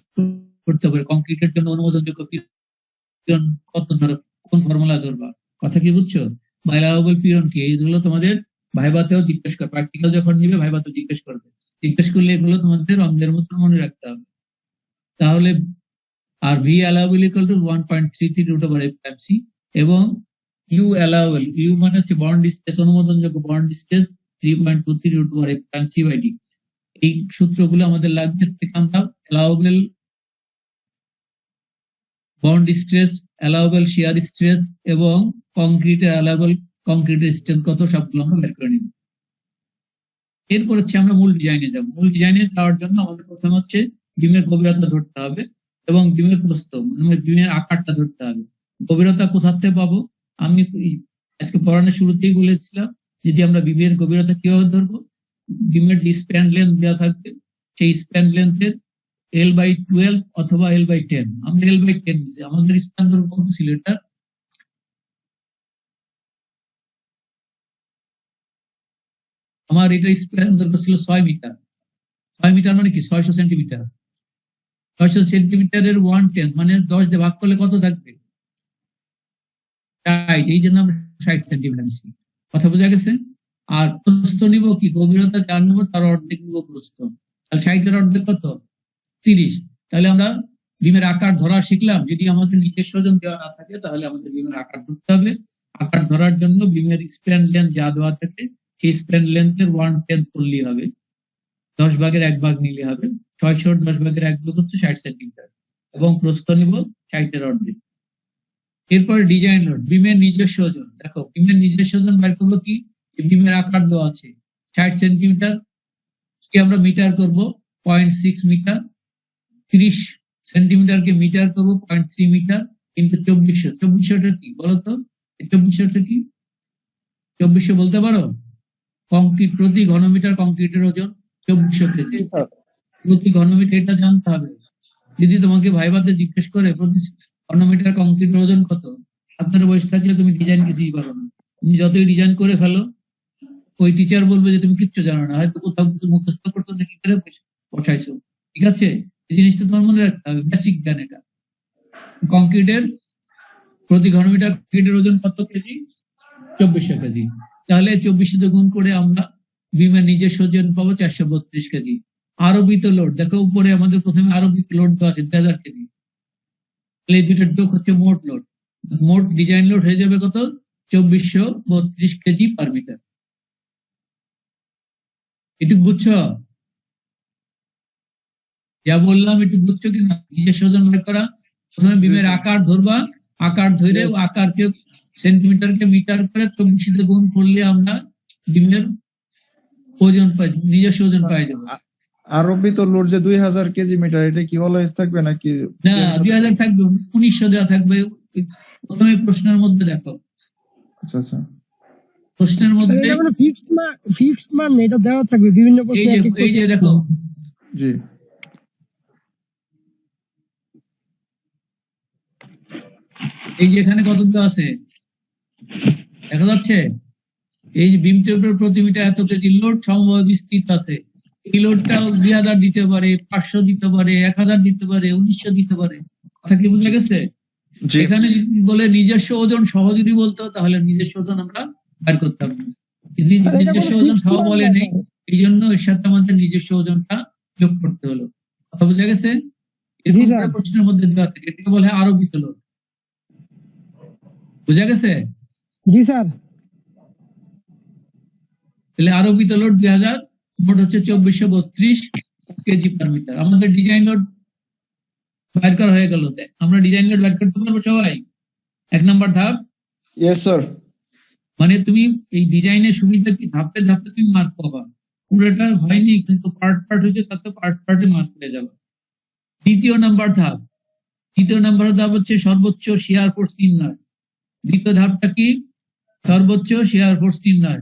S1: করতে পারে কংক্রিটের জন্য অনুমোদনযোগ্য পীড়ন কত ধরো, কোন ফর্মুলা ধরবা। কথা কি বুঝছো? বা অ্যালাউয়েবল পীড়ন কি, এইগুলো তোমাদের ভাইভাতেও জিজ্ঞেস করবে। প্র্যাকটিক্যাল যখন নিবে ভাইভাতেও জিজ্ঞেস করবে। জিজ্ঞেস করলে এগুলো তোমাদের অঙ্কের মতো মনে রাখতে হবে। তাহলে আর V allowable equal to 1.33 root over FC এবং ইউ অ্যালাউয়েবল, ইউ মানে হচ্ছে বন্ড স্ট্রেস, অনুমোদনযোগ্য bond stress 3.23 root over FC by D. এই সূত্রগুলো আমাদের লাগবে। থেকে আমরা allowable bond stress, allowable shear stress এবং কংক্রিটের অ্যালাউয়েবল কংক্রিটের স্ট্রেংথ কত, সবগুলো আমরা বের করে নিব। এরপর হচ্ছে আমরা মূল ডিজাইনে যাব। মূল ডিজাইনে যাওয়ার জন্য আমাদের প্রথমে হচ্ছে বিমের গভীরতা ধরতে হবে এবং বিমের প্রস্থ মানে বিমের আকারটা ধরতে হবে। গভীরতা কোথা থেকে পাবো? আমি আজকে পড়ানোর শুরুতেই বলেছিলাম, যদি আমরা বিমের গভীরতা কিভাবে ধরবো, বিমের যে স্প্যান লেন্থ দেওয়া থাকবে সেই স্প্যান লেন্থের L/12 অথবা L/10। আমরা L/10 দিচ্ছি, আমাদের স্প্যান ধরো কত ছিল এটা? আমার এটা স্প্যান দরকার ছিল 6 মিটার। 6 মিটার মানে কি 600 সেন্টিমিটার। 600 সেন্টিমিটারের 1/10 মানে 10 দিয়ে ভাগ করলে কত থাকবে? 60। এই জন্য আমরা 60 সেন্টিমিটার নিচ্ছি। কথা বোঝা গেছে? আর প্রস্থ নিব কি, গভীরতা যা নিব তার অর্ধেক নিব প্রস্থ। তাহলে 60-এর অর্ধেক কত? 30। তাহলে আমরা বিমের আকার ধরা শিখলাম। যদি আমাদের নিজস্ব ওজন দেওয়া না থাকে তাহলে আমাদের বিমের আকার ধরতে হবে। আকার ধরার জন্য বিমের স্প্যান লেন্থ যা দেওয়া থাকে সেই স্প্যান লেন্থের 1/10 করলেই হবে, 10 ভাগের 1 ভাগ নিলে হবে। 600 10 ভাগের 1 ভাগ হচ্ছে 60 সেন্টিমিটার এবং প্রস্থ নিব 60-এর অর্ধেক। এরপরে ডিজাইন লোড, বিমের নিজস্ব ওজন। দেখো বিমের নিজস্ব ওজন বের করবো কি, বিমের আকার দেওয়া আছে 60 সেন্টিমিটার কে আমরা মিটার করব 0.6 মিটার, 30 সেন্টিমিটারকে মিটার করবো 0.3 মিটার কিন্তু 2400। 2400টা কি বলতো? 2400টা কি? 2400 বলতে পারো? কংক্রিট প্রতি ঘনমিটার কংক্রিটের ওজন 2400 কেজি প্রতি ঘনমিটার, এটা জানতে হবে। যদি তোমাকে ভাইভাতে জিজ্ঞেস করে প্রতি ঘনমিটার কংক্রিটের ওজন কত, আপনার বয়স থাকলে তুমি ডিজাইন কিছুই পারো না। তুমি যতই ডিজাইন করে ফেলো, ওই টিচার বলবে যে তুমি কিচ্ছু জানো না, হয়তো কোথাও কিছু মুখস্থ করছো না, কি করে বসাইছো। ঠিক আছে, এই জিনিসটা তোমার মনে রাখতে হবে, বেসিক জ্ঞান এটা। কংক্রিটের প্রতি ঘনমিটার কংক্রিটের ওজন কত কেজি? 2400 কেজি। তাহলে 2400 গুণ করে আমরা বিমের নিজস্ব ওজন পাবো 432 কেজি। আরোপিত লোড, দেখো উপরে আমাদের প্রথমে আরোপিত লোড দেওয়া আছে 2000 কেজি। তাহলে এই দুইটার যোগ হচ্ছে মোট লোড। মোট ডিজাইন লোড হয়ে যাবে কত? 2432 কেজি পার মিটার। এটুকু বুঝছো? যা বললাম একটু বুঝছো কিনা? নিজস্ব ওজন বের করা, প্রথমে বিমের আকার ধরবা, আকার ধরে আকারকে সেন্টিমিটারকে মিটার করে 2400 গুণ করলে আমরা বিমের ওজন পাই, নিজস্ব ওজন পাই যাবো।
S4: আরোপিত লোড যে 2000 কেজি মিটার, এটা কি অলওয়েজ থাকবে নাকি?
S1: না, 2000 থাকবে, 1900 দেওয়া থাকবে। প্রথমে প্রশ্নের মধ্যে দেখো,
S4: আচ্ছা আচ্ছা,
S1: প্রশ্নের মধ্যে
S3: এটা কোনো ফিক্সড মান নেই, এটা দেওয়া থাকবে বিভিন্ন প্রশ্নে।
S1: এই যে দেখো,
S4: জি
S1: এই যে এখানে কত দেওয়া আছে দেখা যাচ্ছে, এই যে বিম টেপের প্রতি মিটার এত কেজি লোড সমভাবে বিস্তৃত আছে। এই লোডটা 2000 দিতে পারে, 500 দিতে পারে, 1000 দিতে পারে, 1900 দিতে পারে। কথা কি বুঝা গেছে?
S4: জি
S1: এখানে যদি বলে নিজস্ব ওজন সহ যদি বলতো তাহলে নিজস্ব ওজন আমরা বের করতে পারবো। যদি নিজস্ব ওজন সহ বলে নেই, এই জন্য এর সাথে আমাদের নিজস্ব ওজনটা যোগ করতে হলো। কথা বুঝা গেছে? এরকম করে প্রশ্নের মধ্যে দেওয়া থাকে, এটাকে বলে আরোপিত লোড। বুঝা গেছে?
S3: জি স্যার।
S1: তাহলে আরোপিত লোড 2000, মোট হচ্ছে 2432 কেজি পার মিটার। আমাদের ডিজাইন লোড বের করা হয়ে গেল। আমরা ডিজাইন লোড বের করতে পারবো সবাই? 1 নম্বর ধাপ,
S4: ইয়েস স্যার।
S1: মানে তুমি এই ডিজাইনের সুবিধা কি, ধাপে ধাপে তুমি মার্ক পাবা। পুরোটা হয়নি কিন্তু পার্ট পার্ট হয়েছে, তাতে পার্ট পার্টে মার্ক পেয়ে যাবে। দ্বিতীয় নাম্বার ধাপ, হচ্ছে সর্বোচ্চ শিয়ার ফোর্স নির্ণয়। দ্বিতীয় ধাপটা কি? সর্বোচ্চ শিয়ার ফোর্স নির্ণয়।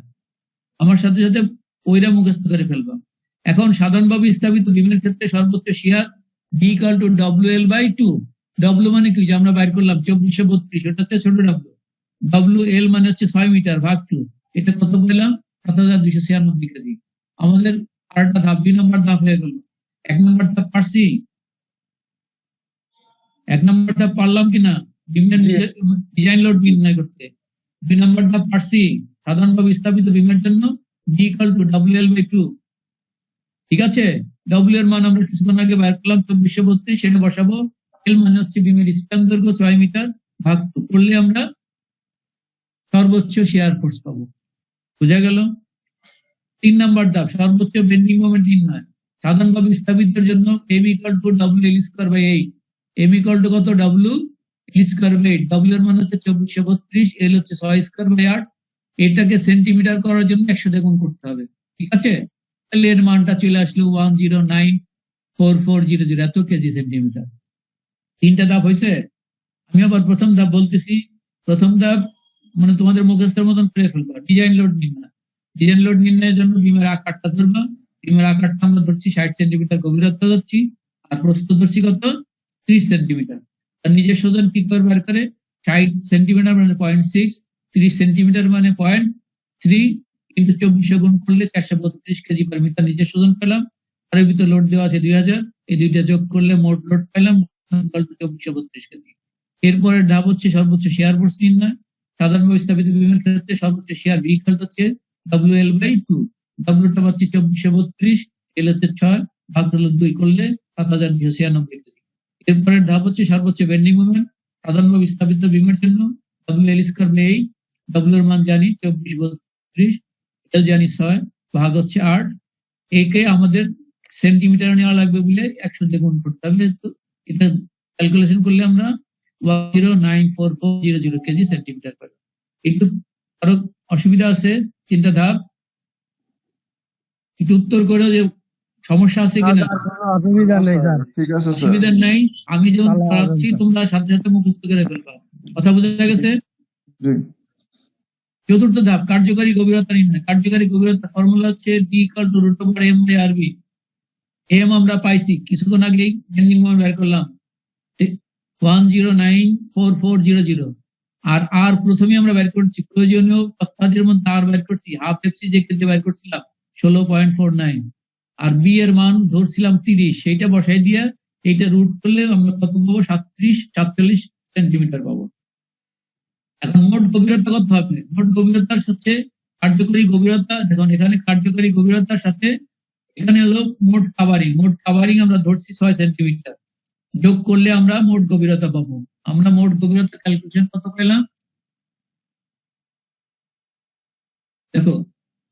S1: আমার সাথে সাথে ওইরা মুখস্থ করে ফেলবা। এখন সাধারণভাবে স্থাপিত বিমের ক্ষেত্রে সর্বোচ্চ শিয়ার B = WL/2। ডব্লিউ মানে কি, যে আমরা বাইর করলাম 2432, ওটা হচ্ছে ছোট ডব্লিউ। WL মানে হচ্ছে 6 মিটার ভাগ 2, এটা কত পেলাম? 7296 কেজি। আমাদের আরেকটা ধাপ, 2 নম্বর ধাপ হয়ে গেল। 1 নম্বর ধাপ পারছি? 1 নম্বর ধাপ পারলাম কিনা বিমের ডিজাইন লোড নির্ণয় করতে? 2 নম্বর ধাপ পারছি, সাধারণভাবে স্থাপিত বিমের জন্য B = WL/2। ঠিক আছে, W এর মান আমরা কিছুক্ষণ আগে বের করলাম 2432, সেটা বসাবো। L মানে হচ্ছে বিমের স্প্যান দৈর্ঘ্য 6 মিটার ভাগ 2 করলে আমরা সর্বোচ্চ শিয়ার ফোর্স পাবো। বুঝা গেল? 3 নম্বর ধাপ, সর্বোচ্চ বেন্ডিং মোমেন্ট নির্ণয়। সাধারণভাবে স্থাপিতের জন্য M = WL²/8। M = কত? WL²/8। W এর মান হচ্ছে 2432, L হচ্ছে 6²/8। এটাকে সেন্টিমিটার করার জন্য 100 দিয়ে গুণ করতে হবে। ঠিক আছে, তাহলে এর মানটা চলে আসলো 4400 এত কেজি সেন্টিমিটার। 3টা ধাপ হয়েছে। আমি আবার প্রথম ধাপ বলতেছি। প্রথম ধাপ মানে তোমাদের মুখস্থের মতন করে ফেলবা, ডিজাইন লোড নির্ণয়। ডিজাইন লোড নির্ণয়ের জন্য বিমের আকারটা ধরবা। বিমের আকারটা আমরা ধরছি 60 সেন্টিমিটার গভীরতা ধরছি, আর প্রস্থ ধরছি কত 30 সেন্টিমিটার। আর নিজের ওজন কি করে বার করে, 60 সেন্টিমিটার মানে 0.6, 30 সেন্টিমিটার মানে 0.3 কিন্তু 2400 গুণ করলে 432 কেজি পার মিটার নিজের ওজন পেলাম। আর এর ভিতর লোড দেওয়া আছে 2000, এই দুইটা যোগ করলে মোট লোড পেলাম 2432 কেজি। এরপরের ধাপ হচ্ছে সর্বোচ্চ শেয়ার ফোর্স নির্ণয়। সাধারণভাবে স্থাপিত বিমের ক্ষেত্রে সর্বোচ্চ শেয়ার ভি ইকুয়াল হচ্ছে WL/2। ডাব্লিউটা পাচ্ছি 2432, এল হচ্ছে 6, ভাগ হলো 2 করলে 7296 কেজি। এরপরের ধাপ হচ্ছে সর্বোচ্চ বেন্ডিং মোমেন্ট। সাধারণভাবে স্থাপিত বিমের জন্য WL²/8, W এর মান জানি 2432, এল জানি 6, ভাগ হচ্ছে 8। একে আমাদের সেন্টিমিটার নেওয়া লাগবে বলে 100 দিয়ে গুণ করতে হবে। তো এটা ক্যালকুলেশন করলে আমরা 1094400 কেজি সেন্টিমিটার পাই। একটু আরো অসুবিধা আছে 3টা ধাপ, একটু উত্তর করে যে সমস্যা আছে কিনা।
S2: কোনো অসুবিধা নেই স্যার।
S4: ঠিক আছে স্যার।
S1: অসুবিধা নাই, আমি যখন
S2: তাহলে
S1: পড়াচ্ছি
S2: আরাম,
S1: তোমরা সাথে সাথে মুখস্থ করে ফেলবা। কথা বোঝা গেছে?
S4: জি।
S1: চতুর্থ ধাপ কার্যকারী গভীরতা নির্ণয়। কার্যকারী গভীরতার ফর্মুলা হচ্ছে D = √m/RB। এম আমরা পাইছি কিছুক্ষণ আগেই, বেন্ডিং মোমেন্ট বের করলাম 1094400। আর আর প্রথমেই আমরা বের করছি প্রয়োজনীয় তথ্যাদির মধ্যে আর বের করছি হাফ এফসি যে কেটে বের করছিলাম 16.49। আর বি এর মান ধরছিলাম 30, সেইটা বসাই দিয়ে এইটা রুট করলে আমরা কত পাবো 47 সেন্টিমিটার পাবো। এখন মোট গভীরতা কত হবে? মোট গভীরতার সাথে কার্যকরী গভীরতা, দেখুন এখানে কার্যকরী গভীরতার সাথে এখানে হলো মোট কাভারিং। মোট কাভারিং আমরা ধরছি 6 সেন্টিমিটার, যোগ করলে আমরা মোট গভীরতা পাবো। আমরা মোট গভীরতা ক্যালকুলেশন কত পেলাম দেখো,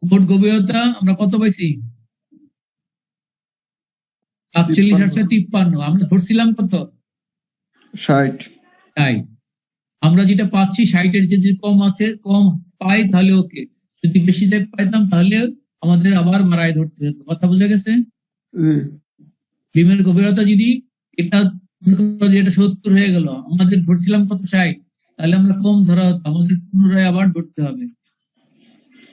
S1: মোট গভীরতা আমরা কত পাইছি 47,853। আমরা ধরছিলাম কত
S4: 60।
S1: তাই আমরা যেটা পাচ্ছি 60-এর যদি কম আছে, কম পাই তাহলে ওকে, যদি বেশি যাই পাইতাম তাহলে আমাদের আবার বাড়ায় ধরতে হতো। কথা বোঝা গেছে?
S4: জি।
S1: বিমের গভীরতা যদি এটা মনে করো যে এটা 70 হয়ে গেল, আমাদের ধরছিলাম কত 60, তাহলে আমরা কম ধরা হতো, আমাদের পুনরায় আবার ধরতে হবে।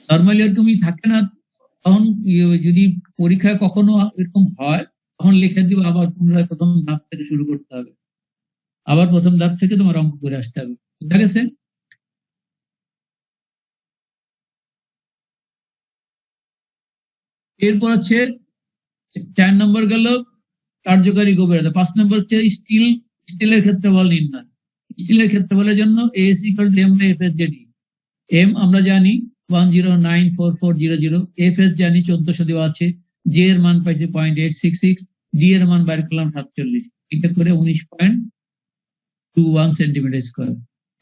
S1: নর্মালি এরকমই থাকে না, তখন যদি পরীক্ষায় কখনো এরকম হয় তখন লিখে দিব আবার পুনরায় প্রথম ধাপ থেকে শুরু করতে হবে, আবার প্রথম ধাপ থেকে তোমার অঙ্ক করে আসতে হবে। বুঝা গেছে? এরপর হচ্ছে 4 নম্বর গেল কার্যকারী গভীরতা। 5 নম্বর হচ্ছে স্টিলের ক্ষেত্রফল নির্ণয়। স্টিলের ক্ষেত্রফলের জন্য AS = M/FS/JD। এম আমরা জানি 1094400, FS জানি 1400 দেওয়া আছে, J এর মান পাইছি 0.866, D এর মান বাইর করলাম 47, এটা করে 19.21 সেন্টিমিটার স্কয়ার।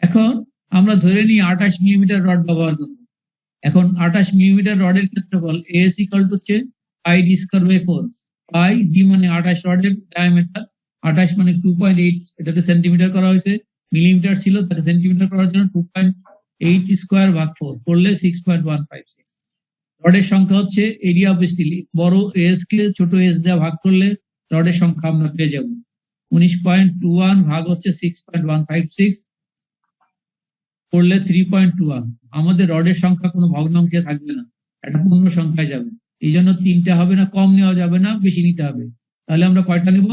S1: এখন আমরা ধরে নিই 28 মিলিমিটার রড ব্যবহার করব। এখন 28 মিলিমিটার রডের ক্ষেত্রফল AS = হচ্ছে πd²/4। পাই ডি মানে 28 রডের ডায়ামিটার, 28 মানে 2.8, এটাকে সেন্টিমিটার করা হয়েছে, মিলিমিটার ছিল তাকে সেন্টিমিটার করার জন্য 2.8 স্কয়ার ভাগ 4 করলে 6.156। রডের সংখ্যা হচ্ছে এরিয়া অফ স্টিল, বড় এস কে ছোট এস দিয়ে ভাগ করলে রডের সংখ্যা আমরা পেয়ে যাব। 19.21 ভাগ হচ্ছে 6.156 করলে 3.21। আমাদের রডের সংখ্যা কোনো ভগ্নাংশে থাকবে না, এটা পূর্ণ সংখ্যায় যাবে। এই জন্য 3টা হবে না, কম নেওয়া যাবে না, বেশি নিতে হবে। তাহলে আমরা কয়টা নিব?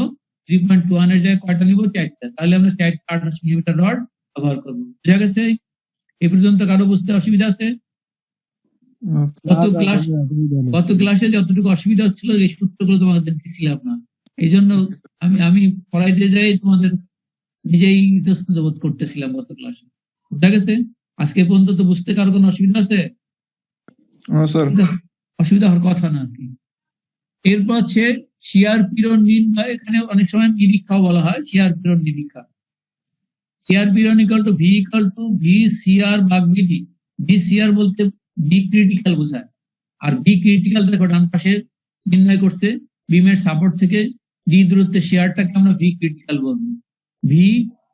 S1: 3.21 এর জায়গায় কয়টা নিব? 4টা। তাহলে আমরা 4 28 মিলিমিটার রড ব্যবহার করবো। বুঝা গেছে? এই পর্যন্ত কারো বুঝতে অসুবিধা আছে? গত ক্লাসে যতটুকু অসুবিধা হচ্ছিল এই সূত্রগুলো তোমাদের দিছিলাম না, এই জন্য আমি পড়াইতে যাই তোমাদের নিজেই ইতস্তত বোধ করতেছিলাম গত ক্লাসে। বুঝা গেছে? আজকে পর্যন্ত তো বুঝতে কারো কোনো অসুবিধা আছে?
S4: স্যার।
S1: অসুবিধা হওয়ার কথা না আর কি। এরপর হচ্ছে শিয়ার পীড়ন নির্ণয়। এখানে অনেক সময় নিরীক্ষাও বলা হয়, শিয়ার পীড়ন নিরীক্ষা। শিয়ার পীড়ন = V = VCR ভাগ BD। VCR বলতে বি ক্রিটিক্যাল বোঝায়, আর বি ক্রিটিক্যাল দেখো ডান পাশে নির্ণয় করছে, বিমের সাপোর্ট থেকে ডি দূরত্বের শেয়ারটাকে আমরা ভি ক্রিটিক্যাল বলবো। V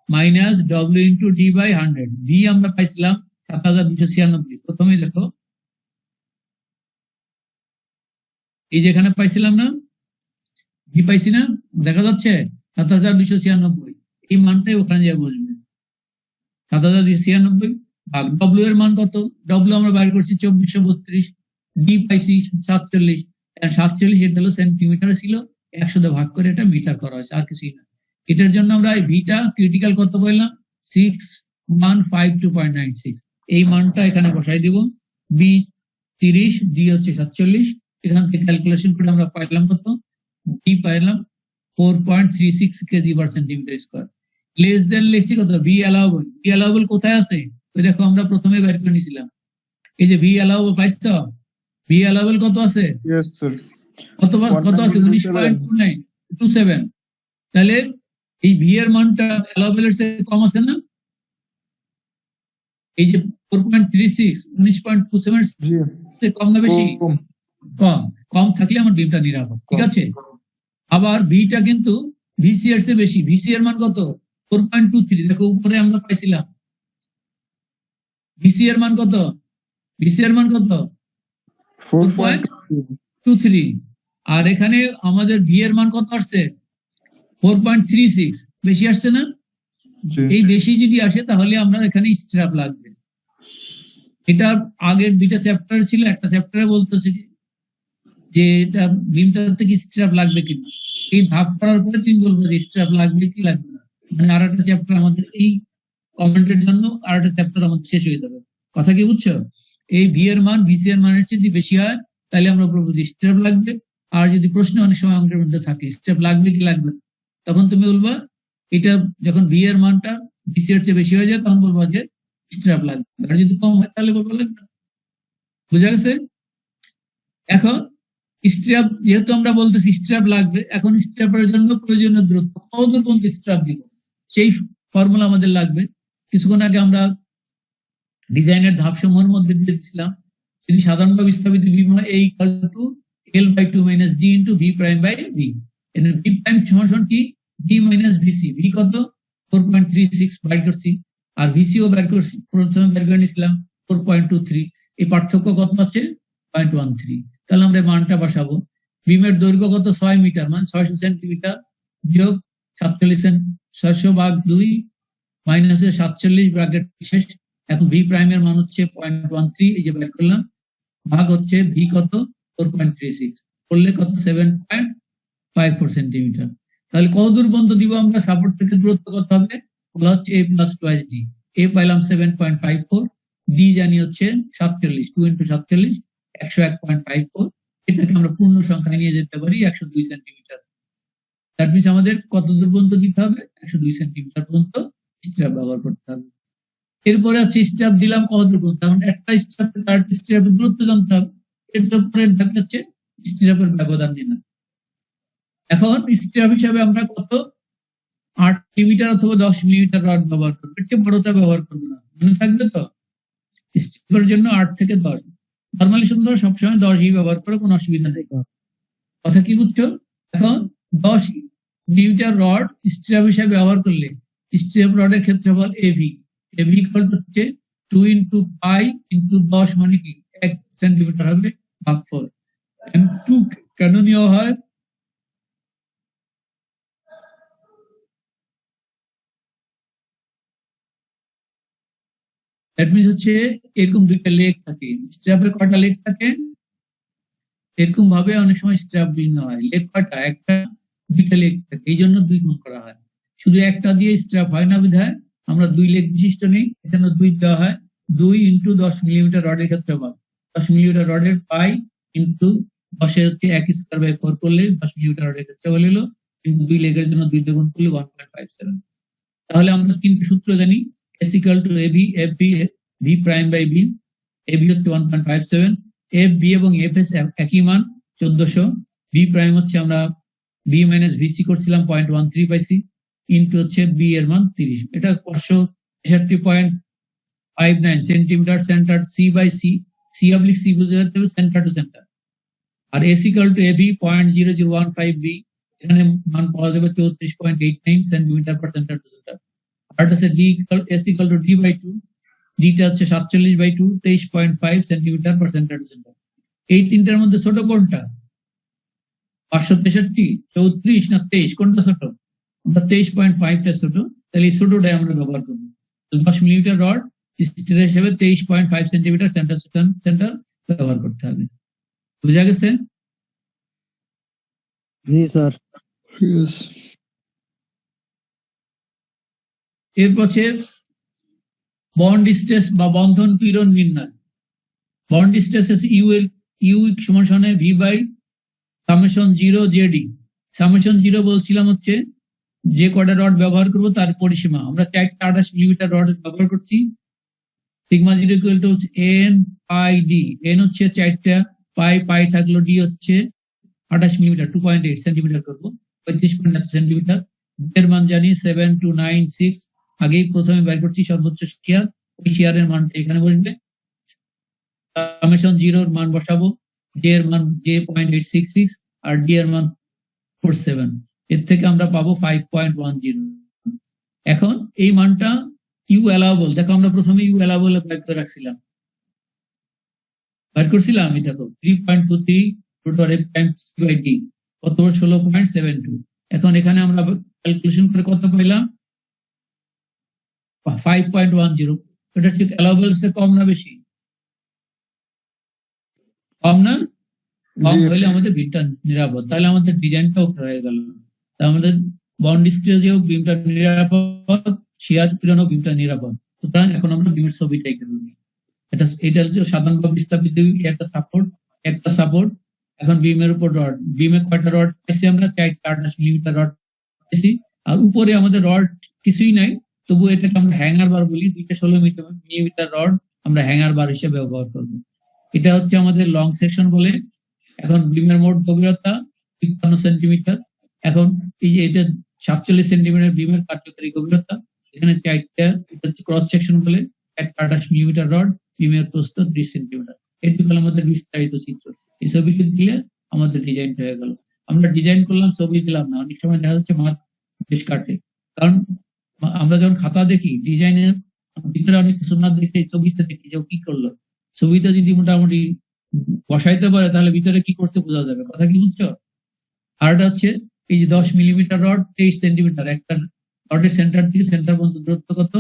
S1: minus W into D/100। V আমরা পাইছিলাম 7296। প্রথমেই দেখো এই যেখানে পাইছিলাম না, ভি পাইছি না, দেখা যাচ্ছে ৭,২৯৬ এই মানটাই ওখানে যা বসবে ৭,২৯৬ ভাগ ডব্লিউ এর মান কত, ডব্লিউ আমরা বাইর করছি ২৪৩২, ডি পাইছি ৪৭, ৪৭ এটা হলো সেন্টিমিটার ছিল, ১০০ দিয়ে ভাগ করে এটা মিটার করা হয়েছে, আর কিছুই না। এটার জন্য আমরা ভিটা ক্রিটিক্যাল কত পাইলাম 6152.96, এই মানটা এখানে বসাই দিব। বি 30, ডি হচ্ছে ৪৭, এখান থেকে ক্যালকুলেশন করে আমরা পাইলাম কত, ডি পাইলাম 4.36 kg per centimetre square. Less than লেসি কত, ভি অ্যালাউবল, ভি অ্যালাউবল কোথায় আছে ওই দেখো আমরা প্রথমে বের করে নিয়েছিলাম, এই যে ভি অ্যালাউবল পাইছো, ভি অ্যালাউবল কত আছে,
S4: ইয়েস স্যার
S1: কত আছে 19.27, তাহলে এই ভি এর মানটা অ্যালাউবলের চেয়ে কম আছে না, এই যে 4.36 19.27 কম না বেশি, কম, কম থাকলে আমার ডিমটা নিরাপদ, ঠিক আছে। আবার ভিটা কিন্তু ভিসি এর চেয়ে বেশি, ভিসি এর মান কত 4.23, দেখো উপরে আমরা পাইছিলাম, ভিসি এর মান কত, ভিসি এর মান কত 4.23, আর এখানে আমাদের ভি এর মান কত আসছে 4.36, বেশি আসছে না, এই বেশি যদি আসে তাহলে আমরা এখানে স্ট্র্যাপ লাগবে। এটা আগের দুইটা চ্যাপ্টার ছিল, একটা চ্যাপ্টারে বলতেছে যে এটা বিমটার থেকে স্ট্র্যাপ লাগবে কিনা, এই ভাগ করার পরে তুমি বলবো যে স্ট্র্যাপ লাগবে কি লাগবে না, মানে আর একটা চ্যাপ্টার আমাদের এই কমেন্টের জন্য আর একটা চ্যাপ্টার আমাদের শেষ হয়ে যাবে, কথা কি বুঝছো। এই ভি এর মান ভিসি এর মানের চেয়ে যদি বেশি হয় তাহলে আমরা বলবো যে স্ট্র্যাপ লাগবে, আর যদি প্রশ্ন অনেক সময় আমাদের মধ্যে থাকে স্ট্র্যাপ লাগবে কি লাগবে না, তখন তুমি বলবা এটা যখন ভি এর মানটা ভিসি এর চেয়ে বেশি হয়ে যায় তখন বলবো যে স্ট্র্যাপ লাগবে, আর যদি কম হয় তাহলে বলবো লাগবে না, বুঝা গেছে। এখন স্ট্র্যাপ যেহেতু আমরা বলতেছি স্ট্র্যাপ লাগবে, এখন স্ট্র্যাপের জন্য প্রয়োজনীয় দূরত্ব কত দূর পর্যন্ত স্ট্র্যাপ দিব সেই ফর্মুলা আমাদের লাগবে। কিছুক্ষণ আগে আমরা ডিজাইনের ধাপসমূহের মধ্যে দিয়েছিলাম, যদি সাধারণভাবে স্থাপিত বিম হয় A equal to L/2 minus D into V prime by V, এখানে V প্রাইম সমান কি D মাইনাস VC, V কত 4.36 বাইর করছি, আর VC ও বের করছি, প্রথমে বের করে নিয়েছিলাম 4.23, এই পার্থক্য কত আছে 0.13, তাহলে আমরা মানটা বসাবো। বিমের দৈর্ঘ্য কত 6 মিটার, মানে 600 সেন্টিমিটার বিয়োগ 47, 600 ভাগ 2 মাইনাস 47 ব্র্যাকেট শেষ। এখন ভি প্রাইমের মান হচ্ছে 0.13, এই যে বের করলাম, ভাগ হচ্ছে ভি কত 4.36, করলে কত 7.54 সেন্টিমিটার। তাহলে কত দূর পর্যন্ত দিব আমরা, সাপোর্ট থেকে দূরত্ব কত হবে, বলা হচ্ছে A প্লাস 2D, A পাইলাম 7.54, ডি জানি হচ্ছে 47, 2 ইন্টু 47 101.54, এটাকে আমরা পূর্ণ সংখ্যায় নিয়ে যেতে পারি 102 সেন্টিমিটার। দ্যাট মিনস আমাদের কত দূর পর্যন্ত দিতে হবে 102 সেন্টিমিটার পর্যন্ত স্ট্র্যাপ ব্যবহার করতে হবে। এরপরে আছে স্ট্র্যাপ দিলাম কত দূর পর্যন্ত, এখন একটা স্ট্র্যাপ থেকে আরেকটা স্ট্র্যাপের দূরত্ব জানতে হবে, এরপরে ধাপ হচ্ছে স্ট্র্যাপের ব্যবধান নির্ণয়। এখন স্ট্র্যাপ হিসাবে আমরা কত 8 মিলিমিটার অথবা 10 মিলিমিটার রড ব্যবহার করবো, এর চেয়ে বড়টা ব্যবহার করবো না, মনে থাকবে তো। স্ট্র্যাপের জন্য 8 থেকে 10, নর্মালি সুন্দর সবসময় 10ই ব্যবহার করে, কোনো অসুবিধা নেই, কথা কি বুঝছো। এখন 10 মিলিমিটার রড স্ট্র্যাপ হিসাবে ব্যবহার করলে স্ট্র্যাপ রডের ক্ষেত্রফল এভি, এভি ইকুয়াল হচ্ছে 2 ইন্টু পাই ইন্টু 10, মানে কি 1 সেন্টিমিটার হবে ভাগ 4। M2 কেন নেওয়া হয়, দ্যাট মিনস হচ্ছে এরকম দুইটা লেগ থাকে, স্ট্র্যাপের কয়টা লেগ থাকে, এরকম ভাবে অনেক সময় স্ট্র্যাপ ভিন্ন হয়, লেগ কয়টা, একটা দুইটা লেগ থাকে, এই জন্য 2 গুণ করা হয়। শুধু একটা দিয়ে স্ট্র্যাপ হয় না বিধায় আমরা 2 লেগ বিশিষ্ট নেই, এখানে 2 দেওয়া হয়। 2 ইন্টু 10 মিলিমিটার রডের ক্ষেত্রফল, 10 মিলিমিটার রডের পাই ইন্টু 10 হচ্ছে 1 স্কয়ার বাই 4 করলে 10 মিলিমিটার রডের ক্ষেত্রফল হলো, কিন্তু 2 লেগের জন্য 2 গুণ করলে 1.57। তাহলে আমরা 3টি সূত্র জানি, S equal to AB, FB, V prime by V, AB হচ্ছে 1.57, FB এবং FS একই মান 1400, V প্রাইম হচ্ছে আমরা B মাইনাস VC করছিলাম 0.13 পাইছি, ইন্টু হচ্ছে B এর মান 30, এটা 563.59 centimetre centre C by C, C oblique C বুঝে যাচ্ছে সেন্টার টু সেন্টার। আর S equal to AB 0.0015 B, এখানে মান পাওয়া যাবে 34.89 centimetre per centre to centre. আর আছে D equal S equal to D by 2, ডিটা হচ্ছে 47/2 23.5 centimetre per centre to centre. এই তিনটার মধ্যে ছোট কোনটা, 563, 34 না 23 কোনটা ছোট? আমরা 23.5টা ছোট, তাহলে এই ছোটটাই আমরা ব্যবহার করবো। 10 মিলিমিটার রড স্টিলের হিসেবে 23.5 সেন্টিমিটার সেন্টার ব্যবহার করতে হবে। বুঝা গেছে?
S2: জি স্যার।
S4: Yes.
S1: এরপর বন্ড স্ট্রেস বা বন্ধন পীড়ন নির্ণয়। বন্ড স্ট্রেস ইউ সমান V by summation 0 JD. Summation 0 বলছিলাম হচ্ছে যে কটা রড ব্যবহার করবো তার পরিসীমা। আমরা 428 মিলিমিটার রড ব্যবহার করছি। Sigma 0 equal to N pi D. N হচ্ছে 4টা, পাই থাকলো, ডি হচ্ছে 28 মিলিমিটার, 2.8 সেন্টিমিটার করবো, 35.8 সেন্টিমিটার। এর মান জানি 7296। আগেই প্রথমে বের করছি সর্বোচ্চ শিয়ার, ওই শিয়ারের মানটা এখানে বসবে। সামেশন 0 এর মান বসাবো, জে এর মান J.866 আর ডি এর মান 47। এর থেকে আমরা পাবো 5.10। এখন এই মানটা ইউ অ্যালাউবল, দেখো আমরা প্রথমে ইউ অ্যালাউবল বের করে রাখছিলাম, বের করছিলাম আমি, দেখো 3.23 √f টাইমস বাই ডি কত? 16.72। এখন এখানে আমরা ক্যালকুলেশন করে কত পাইলাম? 5.10। এটা হচ্ছে অ্যালাউবল সে কম না বেশি? কম না? কম
S4: জি,
S1: হইলে আমাদের বিমটা নিরাপদ, তাহলে আমাদের ডিজাইনটা ওকে হয়ে গেল। আমাদের বন্ড স্টেজেও বিমটা নিরাপদ, শিয়ার পীড়নেও বিমটা নিরাপদ। সুতরাং এখন আমরা বিমের ছবিটা এঁকে দেবো। এটা হচ্ছে সাধারণভাবে স্থাপিত একটা সাপোর্ট। এখন বিমের উপর রড, বিমে কয়টা রড পাইছি আমরা? 428 মিলিমিটার রড পাইছি। আর উপরে আমাদের রড কিছুই নাই, তবু এটাকে আমরা হ্যাঙ্গার বার বলি। 2টা 16 মিলিমিটার রড আমরা হ্যাঙ্গার বার হিসেবে ব্যবহার করবো। এটা হচ্ছে আমাদের লং সেকশন বলে। এখন বিমের মোট গভীরতা 53 সেন্টিমিটার। এখন এই যে এটা 47 সেন্টিমিটার বিমের কার্যকরী গভীরতা। এখানে 4টা, এটা হচ্ছে ক্রস সেকশন বলে। 428 মিলিমিটার রড, বিমের প্রস্থ 30 সেন্টিমিটার। এটুকু আমাদের বিস্তারিত চিত্র। এই ছবিটি দিলে আমাদের ডিজাইনটা হয়ে গেল। আমরা ডিজাইন করলাম, ছবি দিলাম না। অনেক সময় দেখা যাচ্ছে মার্ক বেশ কাটে, কারণ আমরা যখন খাতা দেখি ডিজাইনের ভিতরে অনেক কিছু না দেখে ছবিতে দেখি যে ও কি করলো। ছবিটা যদি মোটামুটি বসাইতে পারে তাহলে ভিতরে কি করছে বোঝা যাবে। কথা কি বুঝছো? আর এটা হচ্ছে এই যে 10 মিলিমিটার রড, 23 সেন্টিমিটার। একটা রডের সেন্টার থেকে সেন্টার পর্যন্ত দূরত্ব কত?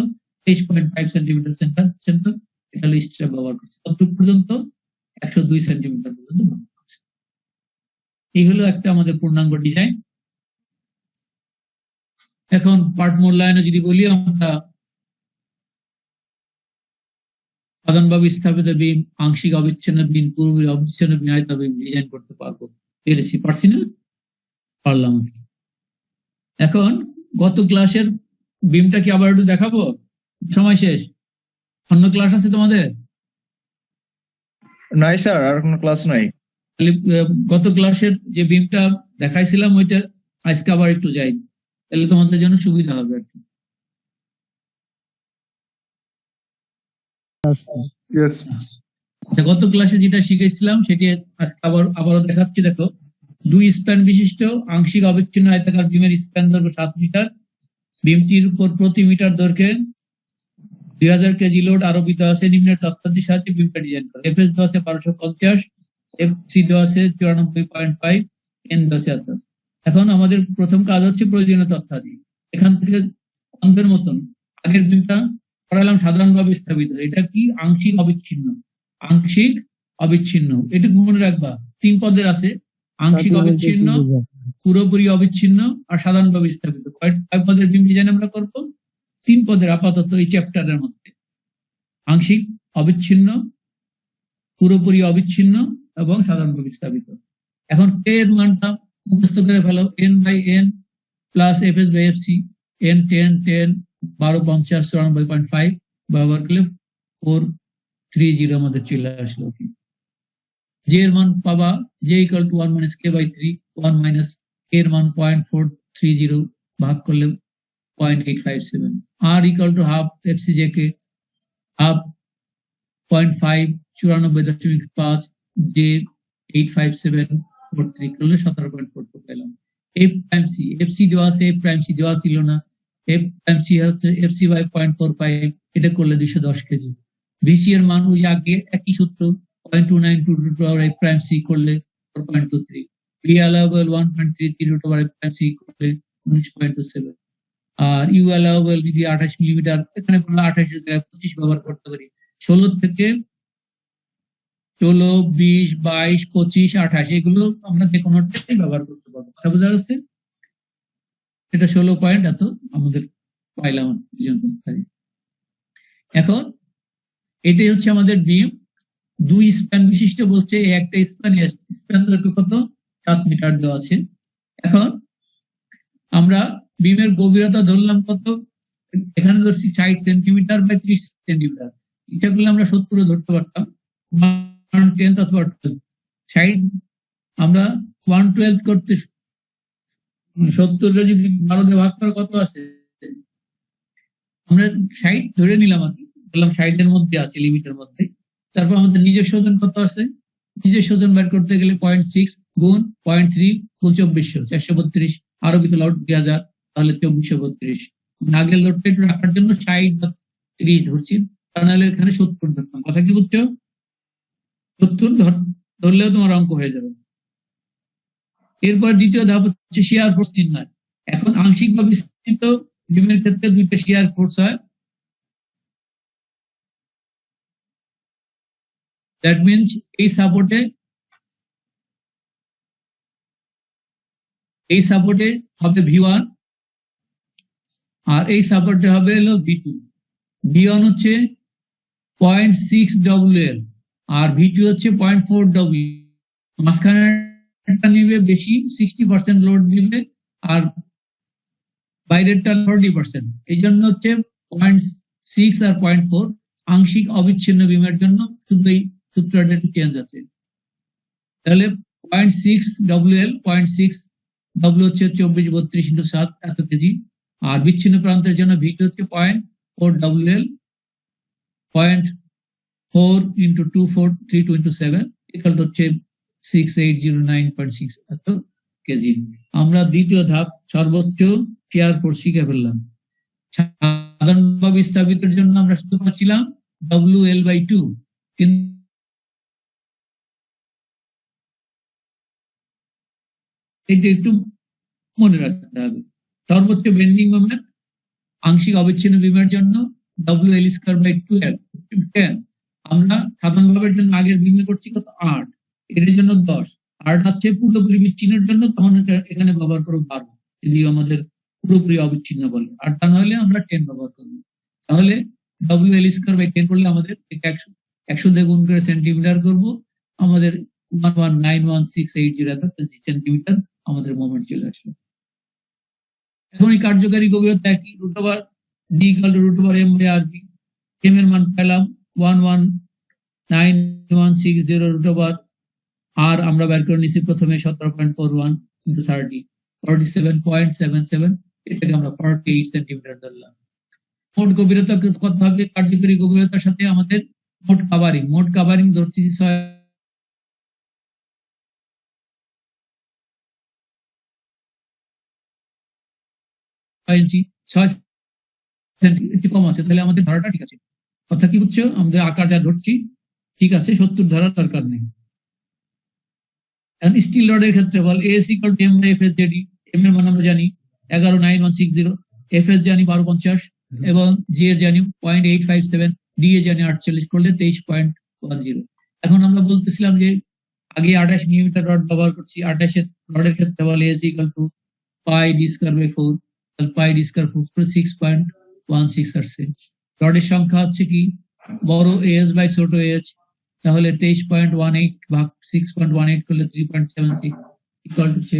S1: 23.5 সেন্টিমিটার সেন্টার। এটা লিস্টে ব্যবহার করছে কতটুকু পর্যন্ত? 102 সেন্টিমিটার পর্যন্ত ব্যবহার করছে। এই হলো একটা আমাদের পূর্ণাঙ্গ ডিজাইন। এখন পার্ট মূল্যায়নে যদি বলি, আমরা সাধারণভাবে স্থাপিত বিম, আংশিক অবিচ্ছিন্ন বিম, পুরোপুরি অবিচ্ছিন্ন বিম, আয়তা বিম ডিজাইন করতে পারবো। পারছি না? পারলাম। এখন গত ক্লাসের বিমটা কি আবার একটু দেখাবো? সময় শেষ। অন্য ক্লাস আছে তোমাদের?
S4: নাই স্যার, আর কোনো ক্লাস নাই।
S1: গত ক্লাসের যে বিমটা দেখাইছিলাম ওইটা আজকে আবার একটু যাই, তাহলে তোমাদের জন্য সুবিধা হবে আর কি।
S4: ইয়েস।
S1: গত ক্লাসে যেটা শিখেছিলাম সেটি আজকে আবারও দেখাচ্ছি। দেখো, 2 স্প্যান বিশিষ্ট আংশিক অবিচ্ছিন্ন আয়তাকার বিমের স্প্যান দৈর্ঘ্য 7 মিটার। বিমটির উপর প্রতি মিটার দৈর্ঘ্যে 2000 কেজি লোড আরোপিত আছে। নিম্নের তথ্যাদির সাহায্যে বিমটা ডিজাইন করে। এফএস দেওয়া আছে 1250, এফসি দেওয়া আছে 94.5, এন দেওয়া আছে 70। এখন আমাদের প্রথম কাজ হচ্ছে প্রয়োজনীয় তথ্যাদি। এখান থেকে অন্ধের মতন আগের বিমটা করালাম সাধারণভাবে স্থাপিত। এটা কি? আংশিক অবিচ্ছিন্ন। এটুকু মনে রাখবা। 3 পদের আছে: আংশিক অবিচ্ছিন্ন, পুরোপুরি অবিচ্ছিন্ন আর সাধারণভাবে স্থাপিত। কয় পদের বিম ডিজাইন আমরা করবো? 3 পদের আপাতত এই চ্যাপ্টারের মধ্যে: আংশিক অবিচ্ছিন্ন, পুরোপুরি অবিচ্ছিন্ন এবং সাধারণভাবে স্থাপিত। এখন কে এর মানটা মুখস্থ করে ফেলো। N by N plus FS by FC. N 10, 1250, 94.5 ব্যবহার করলে 430 আমাদের চলে আসলো। জে এর মান পাবা J equal to 1 minus K by 3। 1 minus K এর মান 0.430 ভাগ করলে 0.857। R equal to half FC J K, half 0.5 94.5 J 85743 করলে 17.42 পেলাম। এফ প্রাইম সি, এফসি দেওয়া আছে, এফ প্রাইম সি দেওয়া ছিল না। এফ প্রাইম সি হচ্ছে এফসি বাই 0.45, এটা করলে 210 কেজি। ভিসি এর মান ওই আগে একই সূত্র, 0.2922 এফ প্রাইম সি করলে 4.23। B allowable 1.33 root over FAC করলে 19.27, আর ইউ অ্যালাউয়েবল যদি 28 মিলিমিটার, এখানে বললো 28 এর জায়গায় 25 ব্যবহার করতে পারি। 16 থেকে 16, 20, 22, 25, 28 এগুলো আমরা যে কোনোটাই ব্যবহার করতে পারবো। কথা বোঝা যাচ্ছে? এটা 16 পয়েন্ট এত আমাদের পাইলাম দুজন। এখন এটাই হচ্ছে আমাদের বিম, 2 স্প্যান বিশিষ্ট বলছে। এই একটা স্প্যান কত 7 মিটার দেওয়া আছে। এখন আমরা বিমের গভীরতা ধরলাম কত, এখানে ধরছি 60 সেন্টিমিটার বাই 30 সেন্টিমিটার। এটা করলে আমরা 70 ধরতে পারতাম, 1/10 অথবা 12। 60 আমরা 1/12 করতে 70 যদি 12 দিয়ে ভাগ করা কত আছে, আমরা 60 ধরে নিলাম আর কি, বললাম 60 এর মধ্যে আছে, লিমিটের মধ্যে। তারপর আমাদের নিজস্ব ওজন কত আছে, নিজস্ব ওজন বের করতে গেলে 0.6 গুণ 0.3 গুণ 2400, 432, আরো বিকল আউট 2000, তাহলে 2432। আগের লোডটা একটু রাখার জন্য 60 বা 30 ধরছি, তা নাহলে এখানে 70 ধরতাম। কথা কি বুঝছো? 70 ধরলেও তোমার অঙ্ক হয়ে যাবে। এরপর দ্বিতীয় ধাপ হচ্ছে শিয়ার ফোর্স নির্ণয়। এখন আংশিক বা বিস্তৃত বিমের ক্ষেত্রে 2টা শিয়ার ফোর্স হয়। দ্যাট মিনস এই সাপোর্টে হবে V1, আর এই সাপোর্টে হবে হলো V2। V1 হচ্ছে 0.6 WL আর V2 হচ্ছে 0.4 W। মাঝখানেরটা নিবে বেশি, 60% লোড নিবে, আর বাইরেরটা 40%। এই জন্য হচ্ছে 0.6 আর 0.4 আংশিক অবিচ্ছিন্ন বিমের জন্য শুধু এই সূত্রটা একটু চেঞ্জ আছে। তাহলে 0.6 WL, 0.6 W হচ্ছে 2432 × 7 এত কেজি, আর বিচ্ছিন্ন প্রান্তের জন্য V2 হচ্ছে 0.4 WL, 0.4 × 2432 × 7 ইকুয়াল হচ্ছে 6809.6 এত কেজি। আমরা দ্বিতীয় ধাপ সর্বোচ্চ শিয়ার ফোর্স শিখে ফেললাম। সাধারণভাবে স্থাপিতের জন্য আমরা শুধু পাচ্ছিলাম WL/2, কিন্তু এটা একটু মনে রাখতে হবে। সর্বোচ্চ বেন্ডিং মোমেন্ট আংশিক অবিচ্ছিন্ন বিমের জন্য WL²/12। আমরা সাধারণভাবে জন্য আগের বিমে করছি কত 8, এর জন্য 10। 8 হচ্ছে পুরোপুরি বিচ্ছিন্নের জন্য, তখন এখানে ব্যবহার করবো 12 যদি আমাদের পুরোপুরি অবিচ্ছিন্ন বলে। 8 টা না হলে আমরা 10 ব্যবহার করবো। তাহলে WL²/10 করলে আমাদের 100 দিয়ে গুণ করে সেন্টিমিটার করবো, আমাদের 1191680 সেন্টিমিটার আমাদের মোমেন্ট চলে আসলো। এখন এই কার্যকারী গভীরতা একই, √D √M/RB। M এর মান পেলাম 1199160 আর আমরা বের করে নিচ্ছি প্রথমে 17.41 × 30, 47.77। এটাকে আমরা 48 সেন্টিমিটার ধরলাম। মোট গভীরতা কত হবে, কার্যকারী গভীরতার সাথে আমাদের মোট কাভারিং ধরছি 6 ইঞ্চি, 6 সেন্টিমিটার কম আছে, তাহলে আমাদের ধরাটা ঠিক আছে। কথা কি বুঝছো? আমাদের আকার যা ধরছি ঠিক আছে, 70 ধরার দরকার নেই। এখন স্টিল রডের ক্ষেত্রে বল AS = M/FSJD। M এর মান আমরা জানি 119160, FS জানি 1250 এবং G এর জানি 0.857, D এ জানি 48, করলে 23.10। এখন আমরা বলতেছিলাম যে আগে 28 মিলিমিটার রড ব্যবহার করছি। 28 এর রডের ক্ষেত্রে বল AS = πD²/4, তাহলে πD²/4 6.16 আসছে। রডের সংখ্যা হচ্ছে কি, বড় AS বাই ছোট AH, তাহলে 23.18 ভাগ 6.18 করলে 3.76 ইকুয়াল হচ্ছে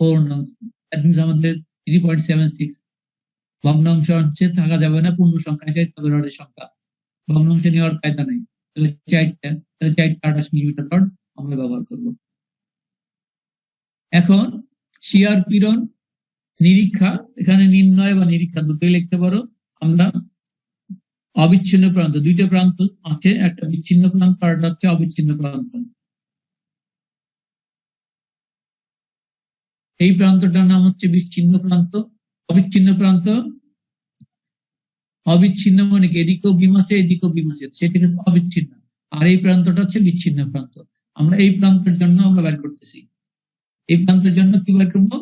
S1: 4 নং। দ্যাট মিনস আমাদের 3.76 ভগ্নাংশ হচ্ছে থাকা যাবে না, পূর্ণ সংখ্যায় চাইতে হবে রডের সংখ্যা। ভগ্নাংশ নেওয়ার কায়দা নেই, তাহলে 4টা 28 মিলিমিটার রড আমরা ব্যবহার করব। এখন শিয়ার পীড়ন নিরীক্ষা, এখানে নির্ণয় বা নিরীক্ষা দুটোই লিখতে পারো। আমরা অবিচ্ছিন্ন প্রান্ত, 2টা প্রান্ত আছে, একটা বিচ্ছিন্ন প্রান্ত আর একটা হচ্ছে অবিচ্ছিন্ন প্রান্ত। এই প্রান্তটার নাম হচ্ছে বিচ্ছিন্ন প্রান্ত। অবিচ্ছিন্ন মানে কি, এদিকেও বিম আছে এদিকেও বিম আছে, সেটাকে অবিচ্ছিন্ন। আর এই প্রান্তটা হচ্ছে বিচ্ছিন্ন প্রান্ত। আমরা এই প্রান্তের জন্য আমরা বের করতেছি এই প্রান্তের জন্য কি বের করবো?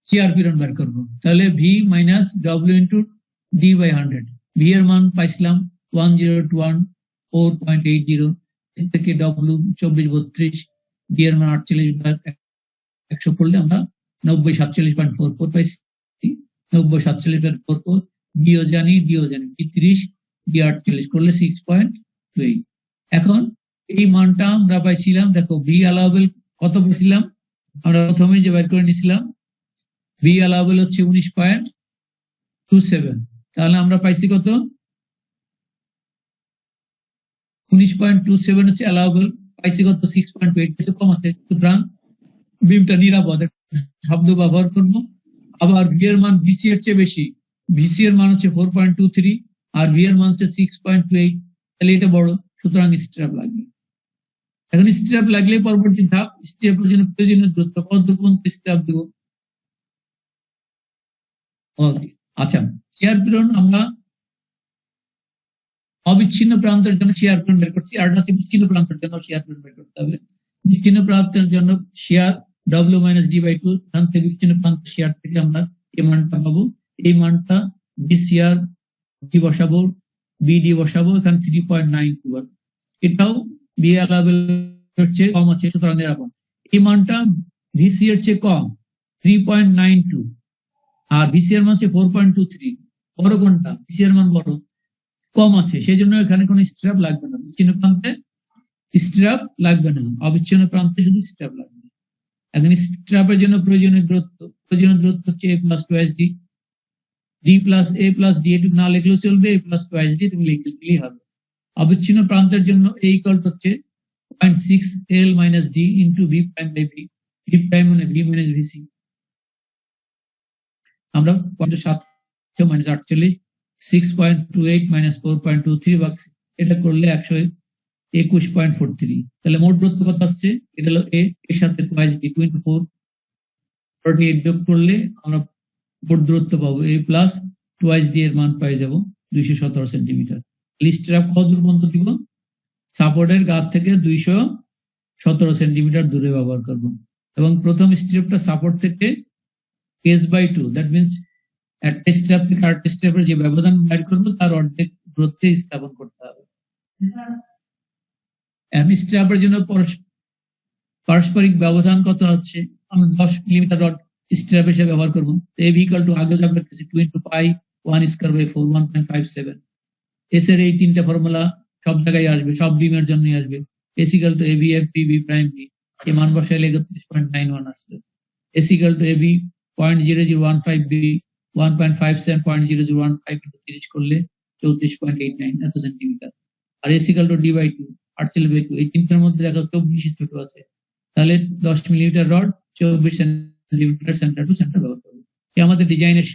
S1: শিয়ার পীড়ন বের করবো। তাহলে V minus W into D by 100। V এর মান পাইছিলাম 1021.4.80, এর থেকে ডব্লিউ 2432, ডি এর মান 48 বা 100 করলে আমরা 9047.44 পাইছি। 9047.44, ডিও জানি, ডি 30, ডি 48 করলে 6.28। এখন এই মানটা আমরা পাইছিলাম, দেখো ভি অ্যালাউবেল কত পেয়েছিলাম আমরা প্রথমে যে বের করে নিছিলাম, ভি অ্যালাউবেল হচ্ছে 19.27। তাহলে আমরা পাইছি কত? 19.27 হচ্ছে অ্যালাউবেল, পাইছি কত? 6.8, কিছু কম আছে। সুতরাং বিমটা নিরাপদ শব্দ ব্যবহার করবো। আবার ভি এর মান ভিসি এর চেয়ে বেশি, ভিসি এর মান হচ্ছে 4.23 আর ভি এর মান হচ্ছে 6.28, তাহলে এটা বড়, সুতরাং স্ট্র্যাপ লাগবে। এখন স্ট্র্যাপ লাগলে পরবর্তী ধাপ, স্ট্র্যাপের জন্য প্রয়োজনীয় দূরত্ব, কত দূর পর্যন্ত স্ট্র্যাপ দেবো। আচ্ছা, শিয়ার পীড়ন আমরা অবিচ্ছিন্ন প্রান্তের জন্য শিয়ার পীড়ন বের করছি, আর আছে বিচ্ছিন্ন প্রান্তের জন্য শিয়ার পীড়ন বের করতে হবে। বিচ্ছিন্ন প্রান্তের জন্য শিয়ার ডব্লিউ মাইনাস ডি বাই 2, এখান থেকে বিচ্ছিন্ন প্রান্ত শিয়ার থেকে আমরা এই মানটা পাবো। এই মানটা বি শিয়ার ডি বসাবো, বিডি বসাবো, এখানে 3.92। এটাও বি অ্যালাউবেল এর চেয়ে কম আছে, সুতরাং নিরাপদ। এই মানটা ভিসি এর চেয়ে কম 3.92 আর ভিসি এর মান হচ্ছে 4.23। বড় কোনটা? ভিসি এর মান বড়, কম আছে, সেই জন্য এখানে কোনো স্ট্র্যাপ লাগবে না। বিচ্ছিন্ন প্রান্তে স্ট্র্যাপ লাগবে না, অবিচ্ছিন্ন প্রান্তে শুধু স্ট্র্যাপ লাগবে। এখন স্ট্র্যাপের জন্য প্রয়োজনীয় দূরত্ব হচ্ছে a plus 2sd, d plus a plus d, এটুকু না লিখলেও চলবে, a প্লাস 2sd তুমি লিখলেই হবে। অবিচ্ছিন্ন প্রান্তের জন্য এই ইকুয়াল হচ্ছে 0.6 l minus d into v prime by v, v prime মানে v মাইনাস ভিসি। আমরা 7 মাইনাস 48, 6.28 মাইনাস 4.23 বাক্স, এটা করলে 121.43। তাহলে মোট দূরত্ব কত আসছে? এটা হলো a, এর সাথে 2sd 2 into 4, 48 যোগ করলে আমরা মোট দূরত্ব পাবো a প্লাস 2sd এর মান পাই যাব 217 সেন্টিমিটার। স্ট্র্যাপ কত দূর পর্যন্ত দিব? সাপোর্টের গাছ থেকে 217 সেন্টিমিটার দূরে ব্যবহার করব। এবং প্রথম স্ট্র্যাপটা সাপোর্ট থেকে s/2, দ্যাট মিনস একটা স্ট্র্যাপ থেকে আরেকটা স্ট্র্যাপের যে ব্যবধান বাইর করবো তার অর্ধেক দূরত্বে স্থাপন করতে হবে। স্ট্র্যাপের জন্য পারস্পরিক ব্যবধান কত হচ্ছে? আমরা 10 মিলিমিটার রড স্ট্র্যাপ হিসেবে ব্যবহার করবো। এভ ইকুয়াল টু আগে যাবে 2 into pi 1 square by 4, 1.57। S এর এই তিনটা ফর্মুলা সব জায়গায় আসবে, সব বিমের জন্যই আসবে। S equal to AB F P B prime B, এই মান বসাইলে 31.91 আসছে। S equal to AB 0.0015 B 1.57, 0.0015 into 30 করলে 34.89 এত সেন্টিমিটার। আর S equal to D by 2 48/2, এই তিনটার মধ্যে দেখা 24 ছোট আছে, তাহলে 10 millimetre rod 24 centimetre centre to centre ব্যবহার করবো। এই আমাদের ডিজাইনের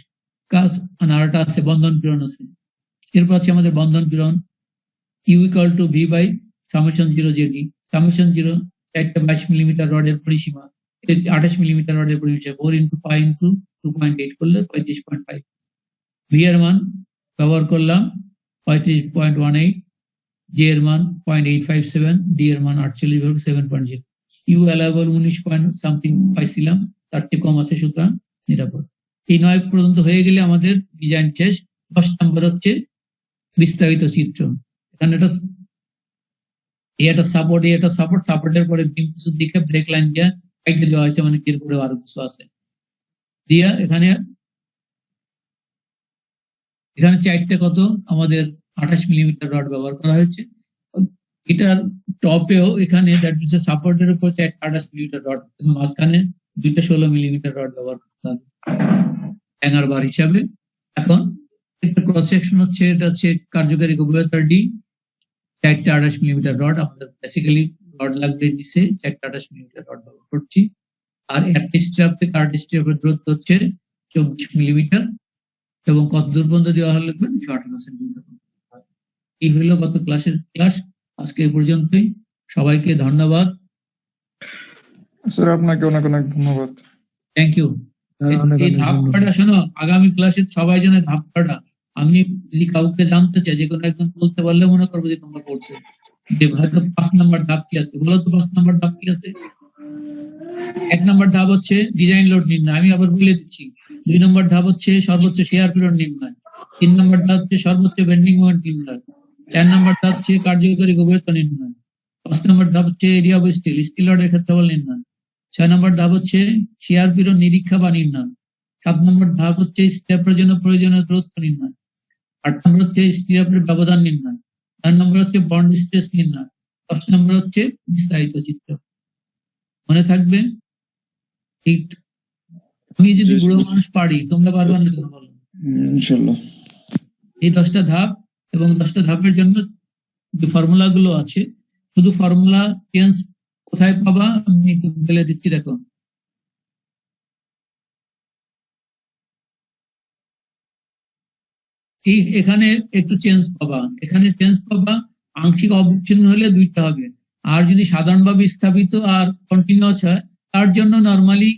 S1: কাজ। আরেকটা আছে বন্ধন পীড়ন আছে। এরপর আছে আমাদের বন্ধন পীড়ন, U equal to V by summation 0 JD. Summation 0 একটা 22 মিলিমিটার রডের পরিসীমা, 28 মিলিমিটার রডের পরিসীমা 4 into pi into 2.8 করলে 35.5। ভি এর মান ব্যবহার করলাম 35.18, জে এর মান 0.857, ডি এর মান 48/7.0। ইউ অ্যালাউবেল 19 পাইছিলাম, তার চেয়ে কম আছে, সুতরাং নিরাপদ। এই 9 পর্যন্ত হয়ে গেলে আমাদের ডিজাইন শেষ। 10 নম্বর হচ্ছে বিস্তারিত চিত্র। এখানে এটা সাপোর্ট, সাপোর্টের পরে বিম কিছু দিকে ব্রেক লাইন দিয়ে কাইটে দেওয়া হয়েছে, মানে এর পরে আরো কিছু আছে দিয়া। এখানে 4টে কত আমাদের 28 মিলিমিটার রড ব্যবহার করা হয়েছে। এটার টপেও এখানে সাপোর্টের উপর 28 মিলিমিটার রড, মাঝখানে 2টা 16 মিলিমিটার রড ব্যবহার করতে হবে হ্যাঙ্গার বার হিসাবে। এখন ক্রস সেকশন হচ্ছে, এটা হচ্ছে কার্যকারী গভীরতা ডি, 4টা 28 মিলিমিটার রড। আমাদের বেসিক্যালি রড লাগবে নিচে 4টা 28 মিলিমিটার রড ব্যবহার করছি। আর একটা স্ট্র্যাপ থেকে আরেকটা স্ট্র্যাপের দূরত্ব হচ্ছে 24 মিলিমিটার এবং কত দূর পর্যন্ত দেওয়া লাগবে? 218 সেন্টিমিটার। এই হলো গত ক্লাসের ক্লাস। আজকে এই পর্যন্তই। সবাইকে ধন্যবাদ।
S4: স্যার আপনাকে অনেক অনেক ধন্যবাদ।
S1: Thank you. এই ধাপ কটা শোনো, আগামী ক্লাসে সবাই যেন ধাপ কটা, আমি যদি কাউকে জানতে চাই, যে কোনো একজন বলতে পারলে মনে করবো যে তোমরা পড়ছে, যে হয়তো 5 নাম্বার ধাপ কি আছে, বলো তো 5 নাম্বার ধাপ কি আছে? এক নম্বর ধাপ হচ্ছে ডিজাইন লোড নির্ণয়, আমি আবার বলে দিচ্ছি। 2 নম্বর ধাপ হচ্ছে সর্বোচ্চ শেয়ার পিরিয়ড নির্ণয়। 3 নম্বর ধাপ হচ্ছে সর্বোচ্চ বেন্ডিং মোমেন্ট নির্ণয়। 4 নম্বর ধাপ হচ্ছে কার্যকরী গভীরতা নির্ণয়। 5 নম্বর ধাপ হচ্ছে এরিয়া অফ স্টিল রডের ক্ষেত্রফল নির্ণয়। 6 নম্বর ধাপ হচ্ছে শেয়ার পিরিয়ড নিরীক্ষা বা নির্ণয়। 7 নম্বর ধাপ হচ্ছে স্টেপের জন্য প্রয়োজনীয় দূরত্ব নির্ণয়। 8 নম্বর হচ্ছে স্টিরাপের ব্যবধান নির্ণয়। 9 নম্বর হচ্ছে বন্ড স্ট্রেস নির্ণয়। 10 নম্বর হচ্ছে বিস্তারিত চিত্র। মনে থাকবে? আমি যদি বুড়ো মানুষ পারি, তোমরা পারবে না কেন বলো?
S4: ইনশাল্লাহ।
S1: এই 10টা ধাপ এবং 10টা ধাপের জন্য যে ফর্মুলা গুলো আছে, শুধু ফর্মুলা চেঞ্জ কোথায় পাবা আমি বলে দিচ্ছি, দেখো। এখানে একটু চেঞ্জ পাবা, এখানে চেঞ্জ পাবা। আংশিক অবিচ্ছিন্ন হলে 2টা হবে, আর যদি সাধারণভাবে স্থাপিত আর কন্টিনিউয়াস হয় তার জন্য নরমালি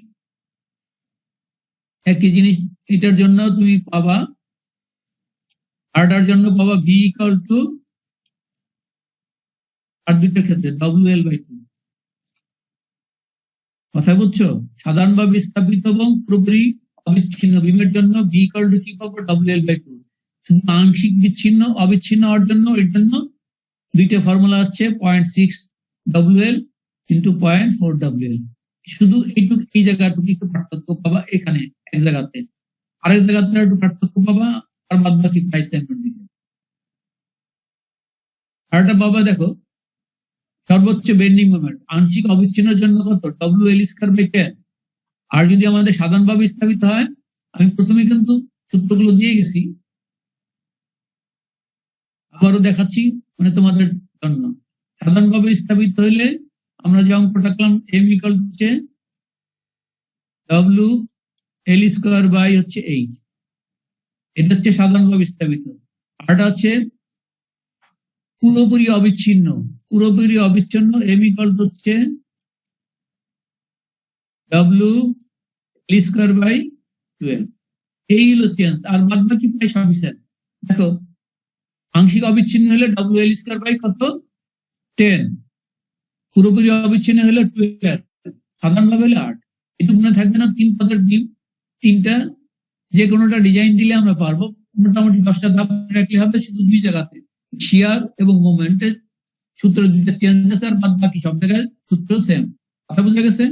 S1: একই জিনিস। এটার জন্য তুমি পাবা, আরটার জন্য পাবা ভি ইকুয়াল টু, আর 2টার ক্ষেত্রে WL/2। কথা বুঝছো? সাধারণভাবে স্থাপিত এবং পুরোপুরি অবিচ্ছিন্ন বিমের জন্য ভি ইকুয়াল টু কি পাবো? WL/2। শুধু আংশিক বিচ্ছিন্ন অবিচ্ছিন্ন হওয়ার জন্য এর জন্য 2টা ফর্মুলা হচ্ছে 0.6 WL ইন্টু 0.4 WL। শুধু এইটুকু, এই জায়গাটুকু একটু পার্থক্য পাবা এখানে এক জায়গাতে, আরেক জায়গাতে একটু পার্থক্য পাবা, আর বাদ বাকি প্রাইস সেন্টার দিকে। আরেকটা পাবা, দেখো সর্বোচ্চ বেন্ডিং মোমেন্ট আংশিক অবিচ্ছিন্নের জন্য কত? WL²/10। আর যদি আমাদের সাধারণভাবে স্থাপিত হয়, আমি প্রথমে কিন্তু সূত্রগুলো দিয়ে গেছি, আবারও দেখাচ্ছি মানে তোমাদের জন্য। সাধারণভাবে স্থাপিত হইলে আমরা যে অঙ্কটা করলাম M ইকুয়াল হচ্ছে WL²/8, এটা হচ্ছে সাধারণভাবে স্থাপিত। আরটা হচ্ছে পুরোপুরি অবিচ্ছিন্ন, পুরোপুরি অবিচ্ছিন্ন M ইকুয়াল হচ্ছে WL²/12। এই হলো চেঞ্জ, আর বাদ বাকি প্রায় সবই সেম। দেখো আংশিক অবিচ্ছিন্ন হলে WL²/কত? 10, পুরোপুরি অবিচ্ছিন্ন হলে 12, সাধারণভাবে হলে 8। এটুকু মনে থাকবে না? 3 পদের বিম, 3টা যে কোনোটা ডিজাইন দিলে আমরা পারবো। মোটামুটি 10টা ধাপ রাখলে হবে, শুধু 2 জায়গাতে শিয়ার এবং মুভমেন্টের সূত্র 2টা চেঞ্জ আছে, আর বাদ বাকি সব জায়গায় সূত্র সেম। কথা বুঝে গেছে?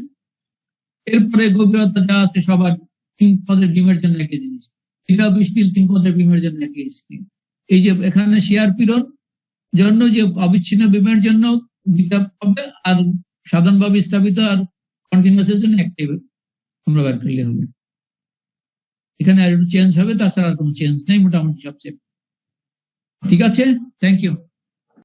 S1: এরপরে গভীরতা যা আছে সবার 3 পদের বিমের জন্য একই জিনিস। এটা স্টিল 3 পদের বিমের জন্য একই স্কিম। এই যে এখানে শেয়ার পিরন জন্য যে অবিচ্ছিন্ন বিমের জন্য 2টা পাবে, আর সাধারণভাবে স্থাপিত আর কন্টিনিউয়াসের জন্য একটাই আমরা বের করলে হবে। এখানে আর একটু চেঞ্জ হবে, তাছাড়া আর কোনো চেঞ্জ নেই, মোটামুটি সবচেয়ে ঠিক আছে। Thank you.